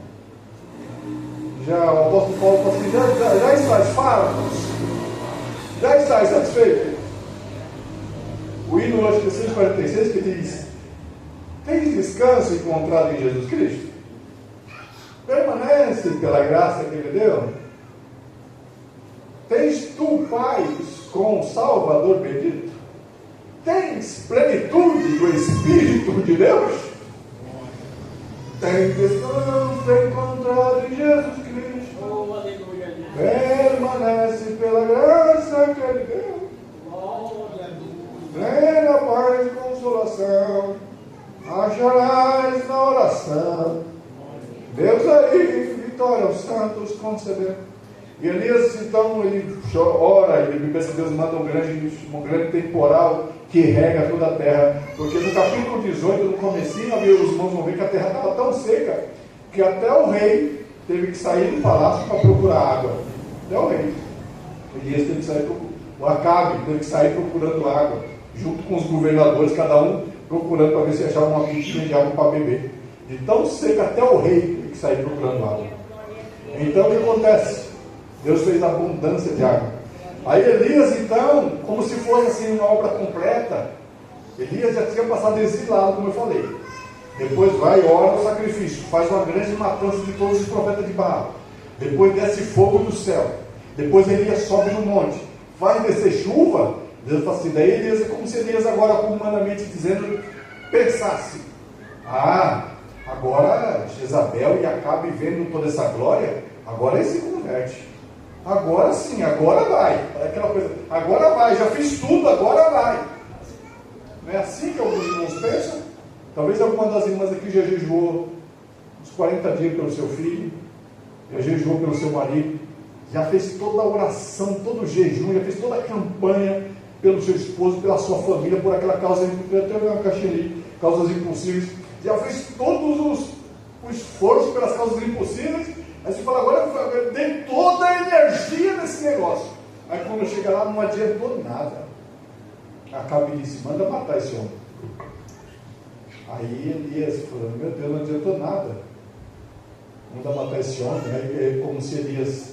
Já o apóstolo Paulo falou assim: já estás fartos? Já estás satisfeito? O hino, acho que é 646, que diz: tens descanso encontrado em Jesus Cristo? Permanece pela graça que Ele deu? Tens tu paz com o Salvador bendito? Tens plenitude do Espírito de Deus? Tem descanso encontrado em Jesus Cristo. Permanece pela graça que Ele deu. Plena paz e consolação acharás na oração. Deus aí, vitória aos santos concedeu. E Elias, então, ele ora, e Deus manda um grande temporal que rega toda a terra, porque no capítulo 18, no comecinho, os irmãos vão ver que a terra estava tão seca, que até o rei teve que sair do palácio para procurar água. Até o rei. Elias teve que sair, o Acabe teve que sair procurando água, junto com os governadores, cada um procurando para ver se achava uma pintinha de água para beber. De tão seca, até o rei teve que sair procurando água. Então o que acontece? Deus fez abundância de água. Aí Elias, então, como se fosse assim uma obra completa, Elias já tinha passado exilado, como eu falei. Depois vai e ora o sacrifício, faz uma grande matança de todos os profetas de Baal. Depois desce fogo do céu. Depois Elias sobe no monte, vai descer chuva. Deus fala assim: daí Elias é como se Elias agora, humanamente dizendo, pensasse: ah, agora Jezabel e Acabe vendo toda essa glória, agora ele se converte. Agora sim, agora vai. É aquela coisa, agora vai, já fiz tudo, agora vai. Não é assim que alguns irmãos pensam? Talvez alguma das irmãs aqui já jejuou uns 40 dias pelo seu filho, já jejuou pelo seu marido, já fez toda a oração, todo o jejum, já fez toda a campanha pelo seu esposo, pela sua família, por aquela causa, até uma caixinha ali, causas impossíveis, já fez todos o esforço pelas causas impossíveis. Aí você fala: agora eu dei toda a energia nesse negócio. Aí quando chega lá, não adiantou nada. Acabe disse: manda matar esse homem. Aí Elias falou: meu Deus, não adiantou nada. Manda matar esse homem. Aí é como se Elias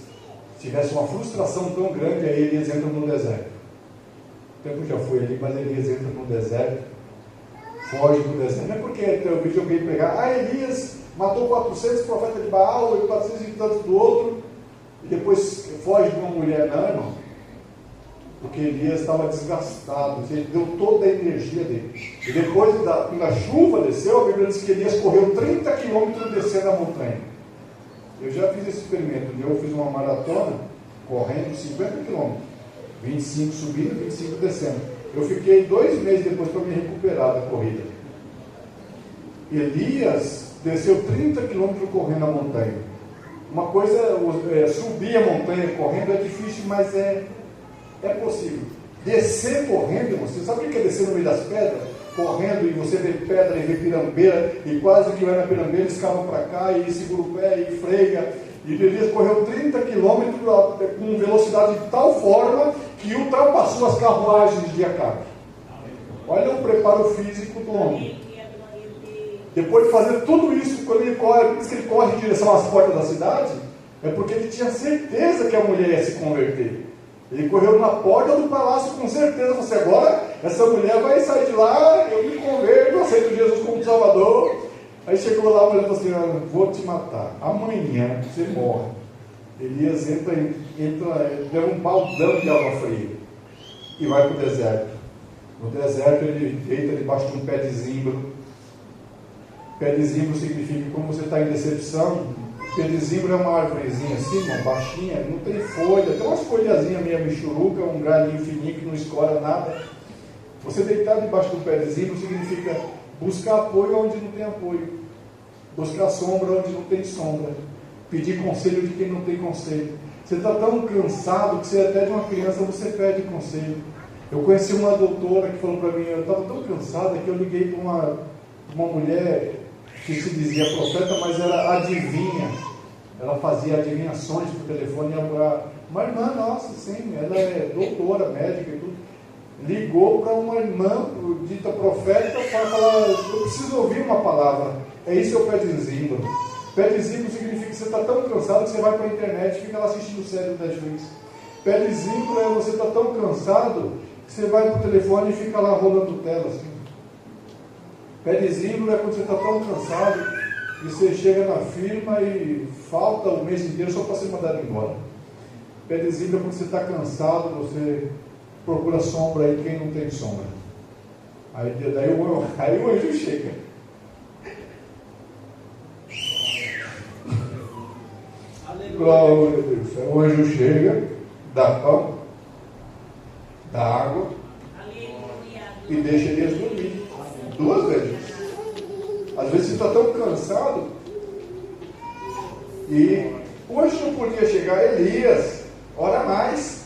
tivesse uma frustração tão grande. Aí Elias entra no deserto. O tempo já foi ali, mas Elias entra no deserto, foge do deserto. Não é porque tem um vídeo alguém pegar: Elias matou 400 profetas de Baal e 400 e tantos do outro, e depois foge de uma mulher. Não, irmão, porque Elias estava desgastado, ele deu toda a energia dele. E depois, quando a chuva desceu, a Bíblia diz que Elias correu 30 quilômetros descendo a montanha. Eu já fiz esse experimento, eu fiz uma maratona, correndo 50 quilômetros, 25 subindo, 25 descendo. Eu fiquei 2 meses depois para me recuperar da corrida. Elias desceu 30 quilômetros correndo a montanha. Uma coisa é subir a montanha correndo é difícil, mas é possível. Descer correndo, você sabe o que é descer no meio das pedras? Correndo e você vê pedra e vê pirambeira, e quase que vai na pirambeira, escava para cá e segura o pé e freia. E Elias correu 30 quilômetros com velocidade de tal forma que ultrapassou as carruagens de Acabe. Olha o preparo físico do homem. Depois de fazer tudo isso, quando ele corre, diz que ele corre em direção às portas da cidade, é porque ele tinha certeza que a mulher ia se converter. Ele correu na porta do palácio com certeza, você agora, essa mulher vai sair de lá, eu me converto, eu aceito Jesus como Salvador. Aí chegou lá, a mulher falou assim, vou te matar, amanhã você morre. Elias entra leva um baldão de água fria e vai para o deserto. No deserto ele deita debaixo de um pé de zimbro. Pé de zimbro significa que como você está em decepção, pé de zimbro é uma árvorezinha assim, uma baixinha, não tem folha, tem umas folhazinhas meio michuruca, um galhinho fininho que não escora nada. Você deitar debaixo do pé de zimbro significa buscar apoio onde não tem apoio, buscar sombra onde não tem sombra, pedir conselho de quem não tem conselho. Você está tão cansado que você até de uma criança você pede conselho. Eu conheci uma doutora que falou para mim, eu estava tão cansada que eu liguei para uma mulher que se dizia profeta, mas era adivinha. Ela fazia adivinhações por telefone. Uma irmã nossa, sim, ela é doutora, médica e tudo. Ligou para uma irmã dita profeta para falar, eu preciso ouvir uma palavra. É isso que é o pé de zimbro. Pé de zimbro significa que você está tão cansado que você vai para a internet e fica lá assistindo série do Netflix. Pé de zimbro é você está tão cansado que você vai para o telefone e fica lá rolando tela assim. Pé de zimbro é quando você está tão cansado que você chega na firma e falta o mês inteiro só para ser mandado embora. Pé de zimbro é quando você está cansado, você procura sombra aí quem não tem sombra. Aí o anjo chega. Glória a Deus. O anjo chega, dá pão, dá água e deixa Elias dormir. 2 vezes. Às vezes você está tão cansado e o anjo não podia chegar, Elias, ora mais.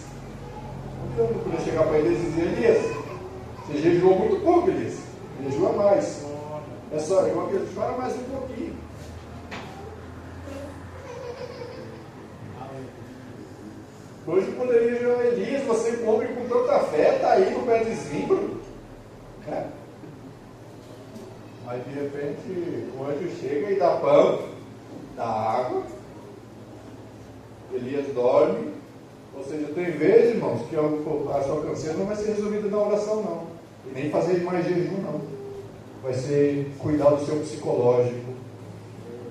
Eu não podia chegar para Elias e dizer, Elias, você jejuou muito pouco, Elias, jejua mais. É só, igual que ele chora mais um pouquinho. Hoje poderia dizer, Elias, você come com tanta fé, está aí no pé de zimbro. Né? Aí de repente o anjo chega e dá pão, dá água, Elias dorme. Ou seja, tem vezes, irmãos, que a sua canseira não vai ser resolvida na oração, não. E nem fazer mais jejum, não. Vai ser cuidar do seu psicológico,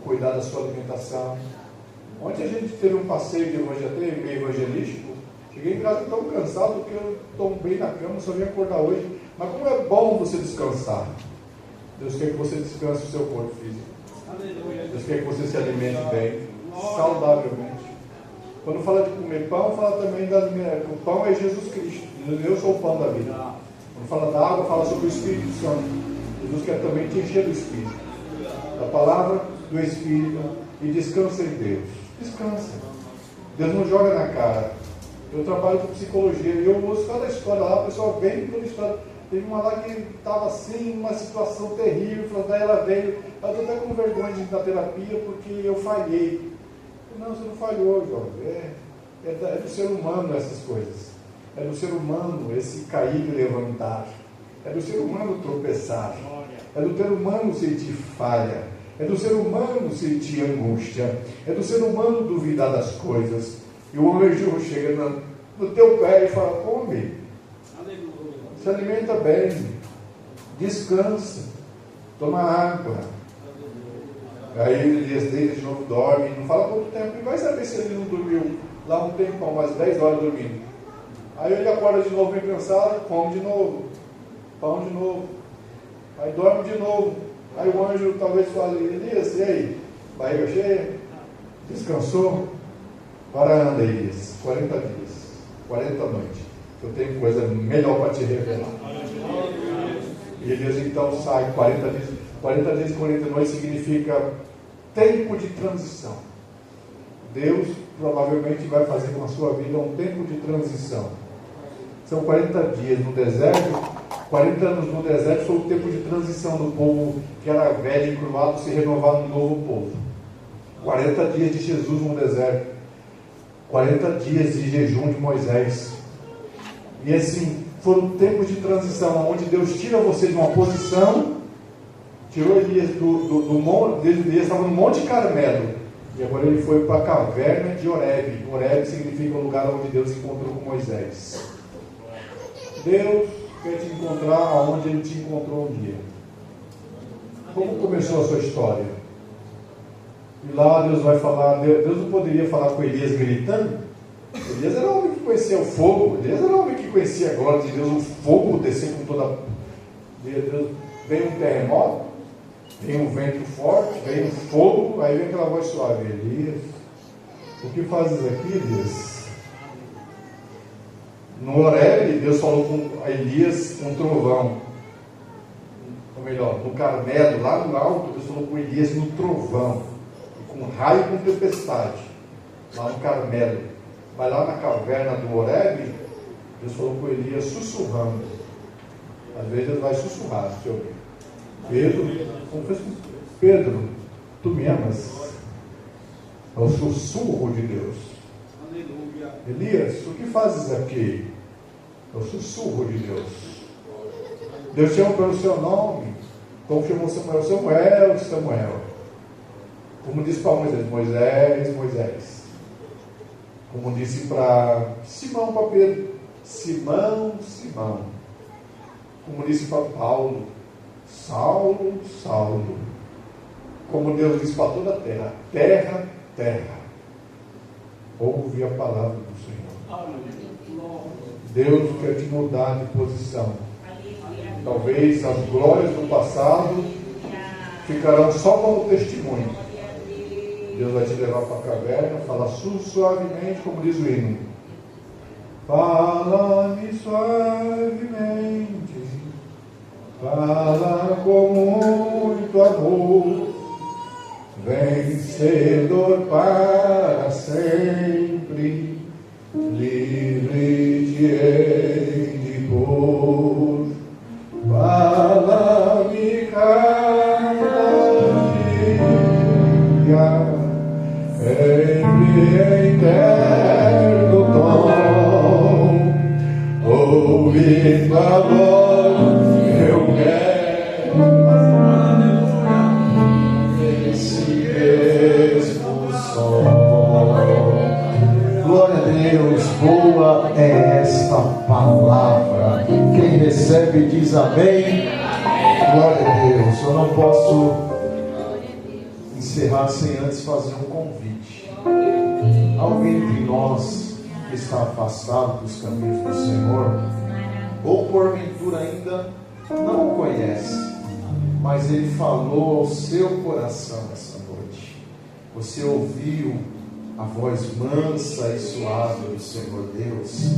cuidar da sua alimentação. Ontem a gente teve um passeio de meio evangelístico. Cheguei em casa tão cansado que eu tombei na cama, só vim acordar hoje. Mas como é bom você descansar. Deus quer que você descanse o seu corpo físico. Deus quer que você se alimente bem, saudavelmente. Quando fala de comer pão, fala também que o pão é Jesus Cristo. Eu sou o pão da vida. Quando fala da água, fala sobre o Espírito Santo. Jesus quer também te encher do Espírito, da palavra, do Espírito, e descansa em Deus. Descansa. Deus não joga na cara. Eu trabalho com psicologia e eu ouço cada história lá, a pessoa vem toda história. Teve uma lá que estava assim, uma situação terrível, daí ela veio, eu estou até com vergonha de ir na terapia porque eu falhei. Não, você não falhou, jovem. É do ser humano essas coisas. É do ser humano esse cair e levantar. É do ser humano tropeçar. É do ser humano sentir falha. É do ser humano sentir angústia. É do ser humano duvidar das coisas. E o anjo chega no teu pé e fala, come. Se alimenta bem. Descansa. Toma água. Aí Elias deita de novo, dorme. Não fala quanto tempo. E vai saber se ele não dormiu lá um tempão, mais 10 horas dormindo. Aí ele acorda de novo bem cansado, come de novo. Pão de novo. Aí dorme de novo. Aí o anjo talvez fale, Elias, e aí? Barriga cheia? Descansou? Varanda, Elias, 40 dias, 40 noites. Eu tenho coisa melhor para te revelar. E Elias então sai 40 dias. 40 dias e 40 noites significa tempo de transição. Deus provavelmente vai fazer com a sua vida um tempo de transição. São 40 dias no deserto. 40 anos no deserto foi o tempo de transição do povo que era velho e encruado se renovar num novo povo. 40 dias de Jesus no deserto. 40 dias de jejum de Moisés. E assim, foram tempos de transição, onde Deus tira você de uma posição, tirou Elias do monte, Elias estava no Monte Carmelo, e agora ele foi para a caverna de Horebe. Horebe significa o lugar onde Deus se encontrou com Moisés. Deus quer te encontrar aonde Ele te encontrou um dia. Como começou a sua história? E lá Deus vai falar, Deus não poderia falar com Elias gritando? Elias era um homem que conhecia o fogo, Elias era um homem que conhecia a glória de Deus, o fogo descer com toda... Deus, vem um terremoto, vem um vento forte, vem um fogo, aí vem aquela voz suave, Elias, o que fazes aqui, Elias? No Horebe, Deus falou com Elias com um trovão, ou melhor, no Carmelo, lá no alto, Deus falou com Elias no trovão, com raio e com tempestade, lá no Carmelo. Mas lá na caverna do Horebe, Deus falou com Elias sussurrando. Às vezes Deus vai sussurrar no seu ouvido. Pedro, tu me amas? É o sussurro de Deus. Aleluia. Elias, o que fazes aqui? É o sussurro de Deus. Deus chama pelo seu nome. Como chamou Samuel? Samuel, Samuel. Como disse para Moisés, Moisés, Moisés. Como disse para Simão, para Pedro, Simão, Simão. Como disse para Paulo, Saulo, Saulo. Como Deus disse para toda a terra, terra, terra. Ouve a palavra do Senhor. Deus quer te mudar de posição. Talvez as glórias do passado ficarão só como testemunho. Deus vai te levar para a caverna, falar suavemente, como diz o hino. Fala-me suavemente, fala com muito amor, vencedor para sempre, livre te hei de pôr. Fala-me cada dia, em eterno tom, ouvindo a voz, eu quero esse mesmo som. Glória a Deus, boa é esta palavra. Quem recebe diz amém. Glória a Deus. Eu não posso encerrar sem antes fazer um convite. Alguém de nós que está afastado dos caminhos do Senhor, ou porventura ainda não o conhece, mas Ele falou ao seu coração essa noite. Você ouviu a voz mansa e suave do Senhor Deus.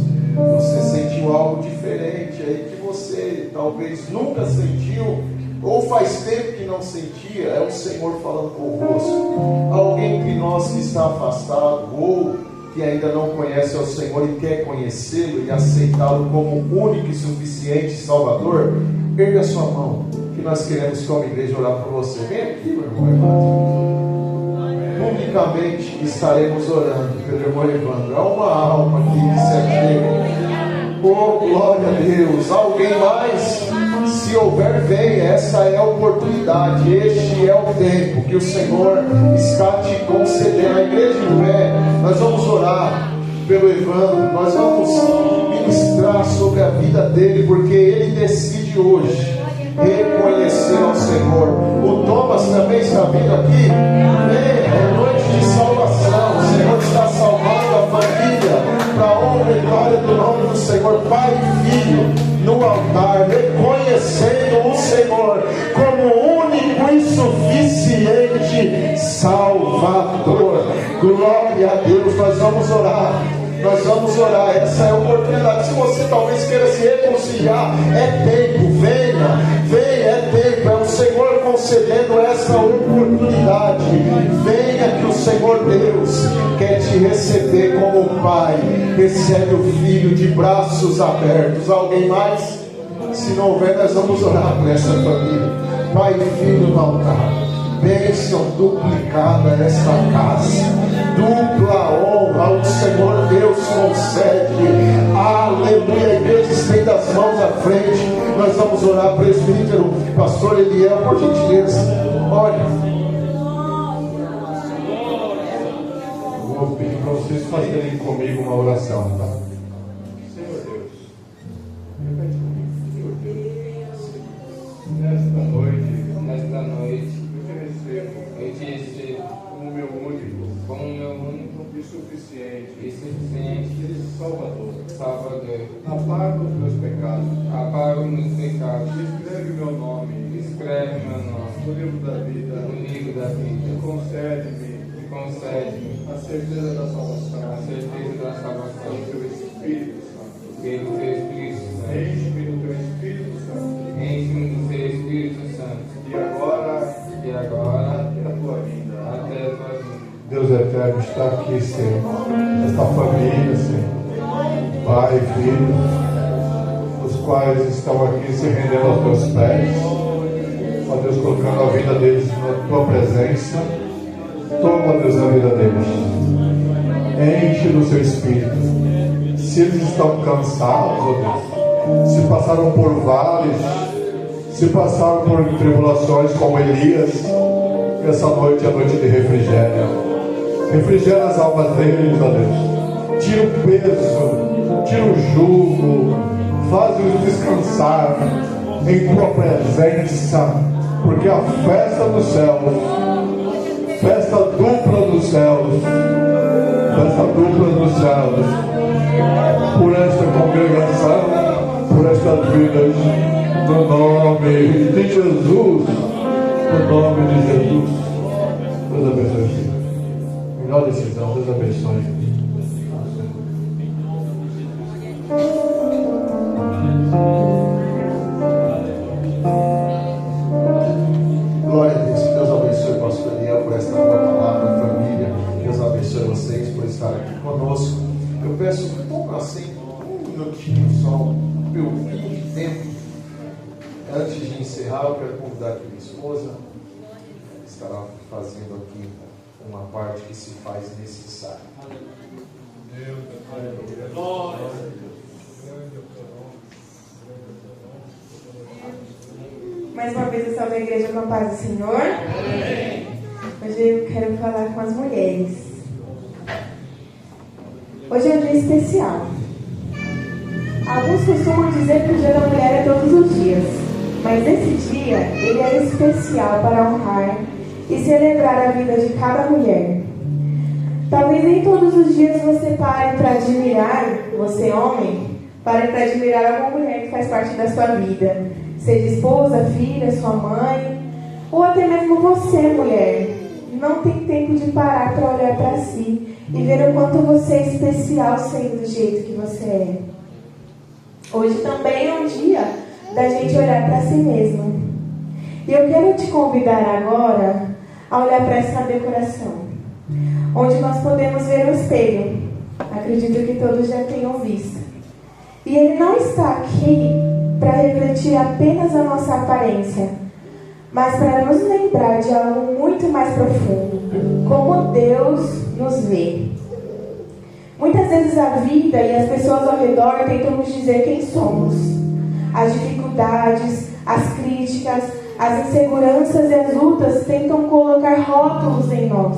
Você sentiu algo diferente aí que você talvez nunca sentiu, ou faz tempo que não sentia. É o Senhor falando convosco. Alguém entre nós que está afastado, ou que ainda não conhece ao Senhor e quer conhecê-lo e aceitá-lo como único e suficiente Salvador, erga a sua mão, que nós queremos como igreja orar por você. Vem aqui, meu irmão Evandro. Publicamente estaremos orando pelo irmão Evandro. Há uma alma aqui que se achega. Oh, glória a Deus. Alguém mais? Se houver, venha. Essa é a oportunidade. Este é o tempo que o Senhor está te concedendo. A igreja em pé, nós vamos orar pelo Evandro. Nós vamos ministrar sobre a vida dele, porque ele decide hoje reconhecer ao Senhor. O Thomas também está vindo aqui. É noite de salvação. O Senhor está salvando a família para a honra e glória do nome do Senhor. Pai e Filho no altar, reconhecendo o Senhor como único e suficiente Salvador. Glória a Deus. Nós vamos orar. Nós vamos orar, essa é a oportunidade. Se você talvez queira se reconciliar, é tempo, venha, é tempo, é o Senhor concedendo essa oportunidade. Venha que o Senhor Deus quer te receber como Pai, recebe o Filho de braços abertos. Alguém mais? Se não houver, nós vamos orar por essa família. Pai e Filho no altar. Bênção duplicada esta casa, dupla honra o Senhor Deus concede. Aleluia. A igreja estende as mãos à frente. Nós vamos orar, presbítero, pastor Eliel, por gentileza, ore. Vou pedir para vocês fazerem comigo uma oração, tá? Senhor Deus, repete comigo. Nesta noite, eu te recebo como meu único e suficiente Salvador. Apaga os meus pecados. Escreve meu nome no livro da vida. Concede-me a certeza da salvação. Pelo teu Espírito Santo. Enche-me do teu Espírito Santo. E agora até a tua vinda. Deus eterno, está aqui, Senhor. Esta família, Senhor. Pai e Filho, os quais estão aqui se rendendo aos teus pés. Ó Deus, colocando a vida deles na tua presença. Toma, Deus, a vida deles. Enche do seu Espírito. Se eles estão cansados, ó Deus, se passaram por vales, se passaram por tribulações como Elias, essa noite é a noite de refrigério. Refrigera as almas deles, ó Deus. Tira o peso, tira o jugo, faz-os descansar em tua presença, porque a festa dos céus, festa dupla dos céus, por esta congregação, por estas vidas, no nome de Jesus, no nome de Jesus. Deus abençoe, Senhor. Melhor decisão, Deus abençoe. Glória a Deus. Deus abençoe o pastor Eliel por esta boa palavra, família. Deus abençoe vocês por estar aqui conosco. Eu peço que pouco assim, um minutinho só, meu fim de tempo. Antes de encerrar, eu quero convidar aqui minha esposa, que estará fazendo aqui uma parte que se faz necessária. Mais uma vez eu salve a igreja com a paz do Senhor. Hoje eu quero falar com as mulheres. Hoje é um dia especial. Alguns costumam dizer que o dia da mulher é todos os dias, mas esse dia ele é especial para honrar e celebrar a vida de cada mulher. Talvez nem todos os dias você pare para admirar, você homem, pare para admirar alguma mulher que faz parte da sua vida, seja esposa, filha, sua mãe, ou até mesmo você, mulher. Não tem tempo de parar para olhar para si e ver o quanto você é especial sendo do jeito que você é. Hoje também é um dia da gente olhar para si mesmo. E eu quero te convidar agora a olhar para essa decoração, onde nós podemos ver o espelho. Acredito que todos já tenham visto. E ele não está aqui para refletir apenas a nossa aparência, mas para nos lembrar de algo muito mais profundo, como Deus nos vê. Muitas vezes a vida e as pessoas ao redor tentam nos dizer quem somos. As dificuldades, as críticas, as inseguranças e as lutas tentam colocar rótulos em nós.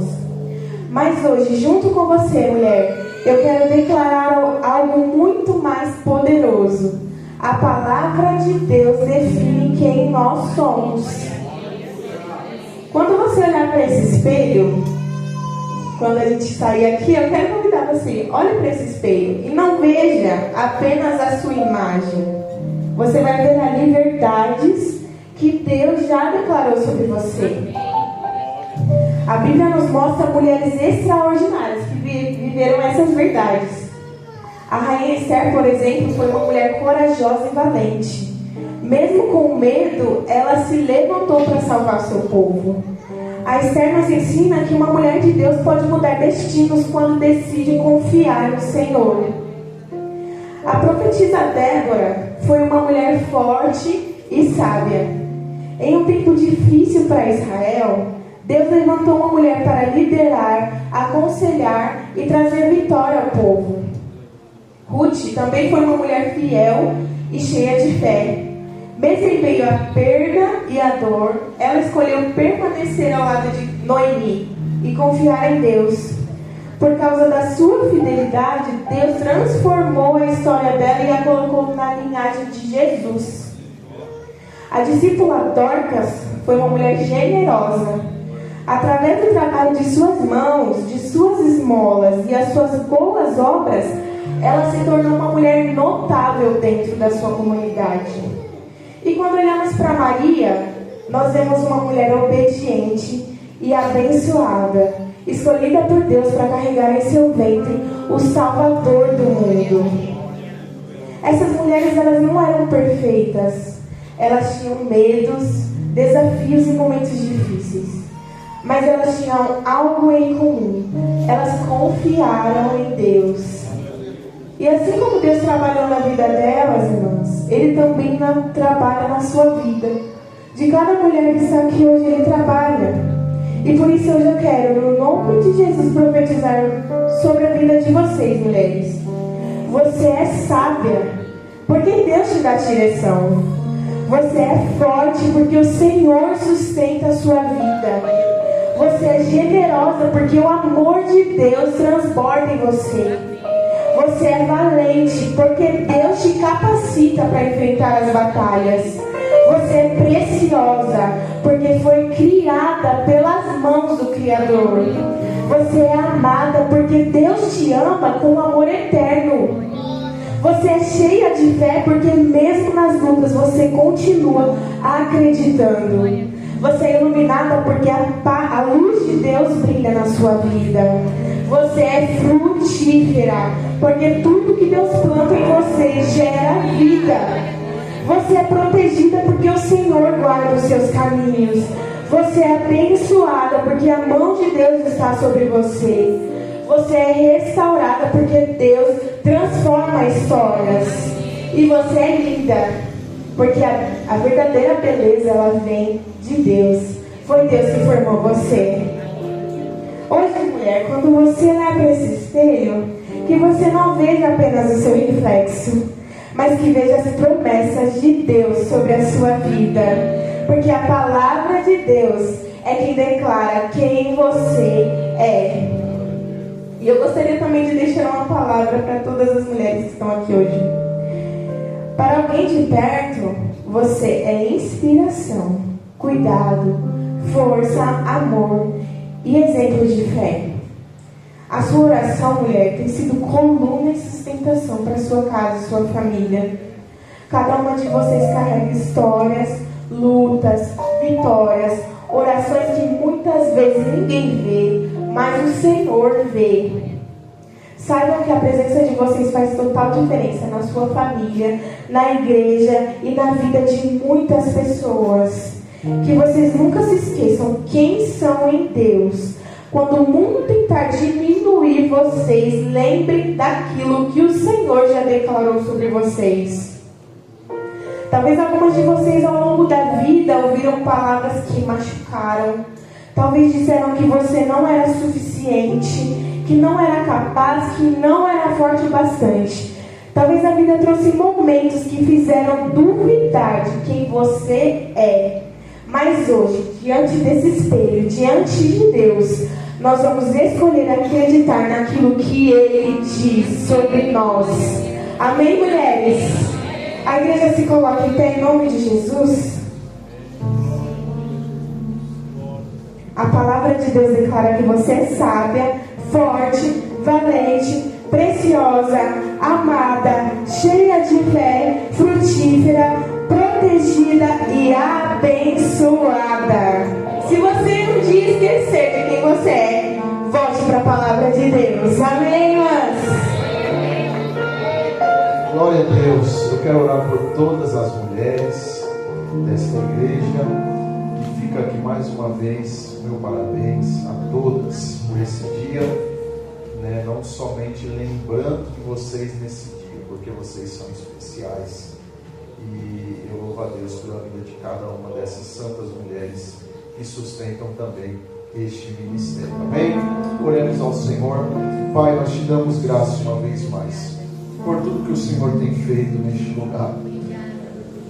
Mas hoje, junto com você, mulher, eu quero declarar algo muito mais poderoso. A palavra de Deus define quem nós somos. Quando você olhar para esse espelho, quando a gente sair aqui, eu quero convidar você, olhe para esse espelho e não veja apenas a sua imagem. Você vai ver ali verdades que Deus já declarou sobre você. A Bíblia nos mostra mulheres extraordinárias que viveram essas verdades. A rainha Esther, por exemplo, foi uma mulher corajosa e valente. Mesmo com medo, ela se levantou para salvar seu povo. A Esther nos ensina que uma mulher de Deus pode mudar destinos quando decide confiar no Senhor. A profetisa Débora foi uma mulher forte e sábia. Em um tempo difícil para Israel, Deus levantou uma mulher para liderar, aconselhar e trazer vitória ao povo. Ruth também foi uma mulher fiel e cheia de fé. Mesmo em meio à perda e à dor, ela escolheu permanecer ao lado de Noemi e confiar em Deus. Por causa da sua fidelidade, Deus transformou a história dela e a colocou na linhagem de Jesus. A discípula Dorcas foi uma mulher generosa. Através do trabalho de suas mãos, de suas esmolas e as suas boas obras, ela se tornou uma mulher notável dentro da sua comunidade. E quando olhamos para Maria, nós vemos uma mulher obediente e abençoada, escolhida por Deus para carregar em seu ventre o Salvador do mundo. Essas mulheres, elas não eram perfeitas. Elas tinham medos, desafios e momentos difíceis. Mas elas tinham algo em comum. Elas confiaram em Deus. E assim como Deus trabalhou na vida delas, irmãs, Ele também trabalha na sua vida. De cada mulher que está aqui hoje, Ele trabalha. E por isso hoje eu quero, no nome de Jesus, profetizar sobre a vida de vocês, mulheres. Você é sábia, porque Deus te dá direção. Você é forte, porque o Senhor sustenta a sua vida. Você é generosa, porque o amor de Deus transborda em você. Você é valente, porque Deus te capacita para enfrentar as batalhas. Você é preciosa, porque foi criada pelas mãos do Criador. Você é amada, porque Deus te ama com amor eterno. Você é cheia de fé, porque mesmo nas lutas você continua acreditando. Você é iluminada, porque a luz de Deus brilha na sua vida. Você é frutífera, porque tudo que Deus planta em você gera vida. Você é protegida, porque o Senhor guarda os seus caminhos. Você é abençoada, porque a mão de Deus está sobre você. Você é restaurada, porque Deus transforma histórias. E você é linda, porque a verdadeira beleza, ela vem de Deus. Foi Deus que formou você. Hoje, mulher, quando você olhar para esse espelho, que você não veja apenas o seu reflexo, mas que veja as promessas de Deus sobre a sua vida. Porque a palavra de Deus é quem declara quem você é. E eu gostaria também de deixar uma palavra para todas as mulheres que estão aqui hoje. Para alguém de perto, você é inspiração, cuidado, força, amor e exemplo de fé. A sua oração, mulher, tem sido coluna e sustentação para sua casa e sua família. Cada uma de vocês carrega histórias, lutas, vitórias, orações que muitas vezes ninguém vê, mas o Senhor vê. Saibam que a presença de vocês faz total diferença na sua família, na igreja e na vida de muitas pessoas. Que vocês nunca se esqueçam quem são em Deus. Quando o mundo tentar diminuir vocês, lembrem daquilo que o Senhor já declarou sobre vocês. Talvez algumas de vocês ao longo da vida ouviram palavras que machucaram. Talvez disseram que você não era suficiente, que não era capaz, que não era forte o bastante. Talvez a vida trouxe momentos que fizeram duvidar de quem você é. Mas hoje, diante desse espelho, diante de Deus, nós vamos escolher acreditar naquilo que Ele diz sobre nós. Amém, mulheres? A igreja se coloca em pé em nome de Jesus. A palavra de Deus declara que você é sábia, forte, valente, preciosa, amada, cheia de fé, frutífera, protegida e abençoada. Se você um dia esquecer de quem você é, volte para a palavra de Deus. Amém, irmãs? Glória a Deus. Eu quero orar por todas as mulheres desta igreja. E fica aqui mais uma vez o meu parabéns a todas por esse dia, né? Não somente lembrando de vocês nesse dia, porque vocês são especiais. E eu louvo a Deus pela vida de cada uma dessas santas mulheres que sustentam também este ministério. Amém? Oremos ao Senhor. Pai, nós te damos graça uma vez mais por tudo que o Senhor tem feito neste lugar.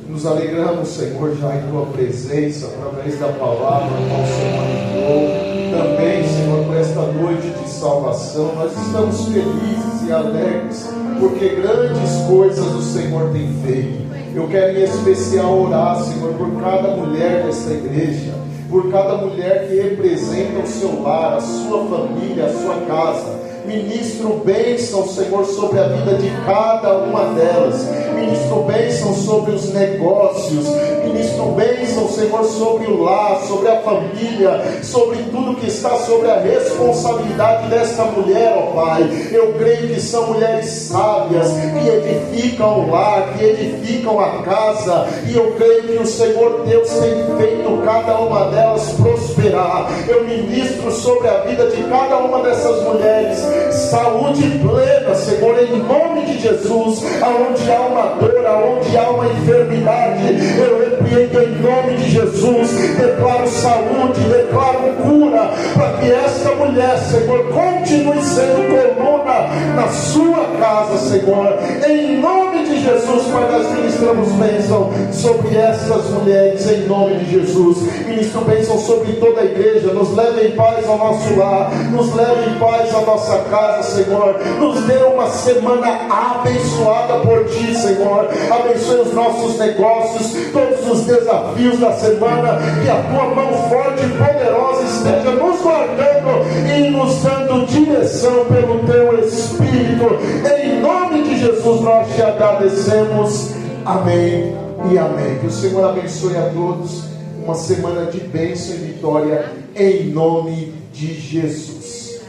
Nos alegramos, Senhor, já em Tua presença, através da palavra que o Senhor enviou. Também, Senhor, por esta noite de salvação, nós estamos felizes e alegres, porque grandes coisas o Senhor tem feito. Eu quero em especial orar, Senhor, por cada mulher desta igreja, por cada mulher que representa o seu lar, a sua família, a sua casa. Ministro bênção, Senhor, sobre a vida de cada uma delas. Ministro bênção sobre os negócios. Ministro bênção, Senhor, sobre o lar, sobre a família, sobre tudo que está sobre a responsabilidade desta mulher, ó Pai. Eu creio que são mulheres sábias, que edificam o lar, que edificam a casa. E eu creio que o Senhor Deus tem feito cada uma delas prosperar. Eu ministro sobre a vida de cada uma dessas mulheres saúde plena, Senhor, em nome de Jesus. Aonde há uma dor, aonde há uma enfermidade, eu repreendo em nome de Jesus. Declaro saúde, declaro cura, para que esta mulher, Senhor, continue sendo coluna na sua casa, Senhor. Em nome de Jesus, Pai, nós ministramos bênção sobre estas mulheres, em nome de Jesus. Ministro bênção sobre toda a igreja. Nos leve em paz ao nosso lar, nos leve em paz à nossa casa, Senhor. Nos dê uma semana abençoada por Ti, Senhor. Abençoe os nossos negócios, todos os desafios da semana. Que a Tua mão forte e poderosa esteja nos guardando e nos dando direção pelo Teu Espírito. Em nome de Jesus nós Te agradecemos. Amém e amém. Que o Senhor abençoe a todos. Uma semana de bênção e vitória em nome de Jesus.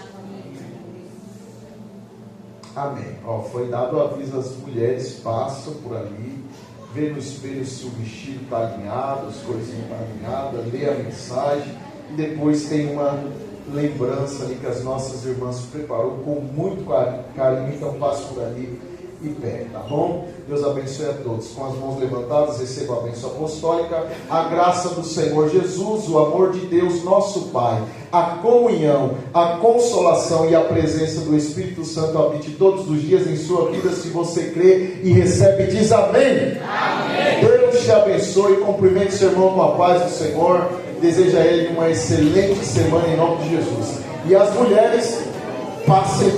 Amém. Foi dado o aviso às mulheres, passam por ali, vê no espelho se o vestido está alinhado, as coisinhas estão alinhadas, lê a mensagem e depois tem uma lembrança ali que as nossas irmãs preparou com muito carinho, então passe por ali e pegue, tá bom? Deus abençoe a todos. Com as mãos levantadas, receba a bênção apostólica, a graça do Senhor Jesus, o amor de Deus nosso Pai, a comunhão, a consolação e a presença do Espírito Santo habite todos os dias em sua vida. Se você crê e recebe, diz amém. Amém. Deus te abençoe. Cumprimente seu irmão com a paz do Senhor. Deseja a ele uma excelente semana em nome de Jesus. E as mulheres passem por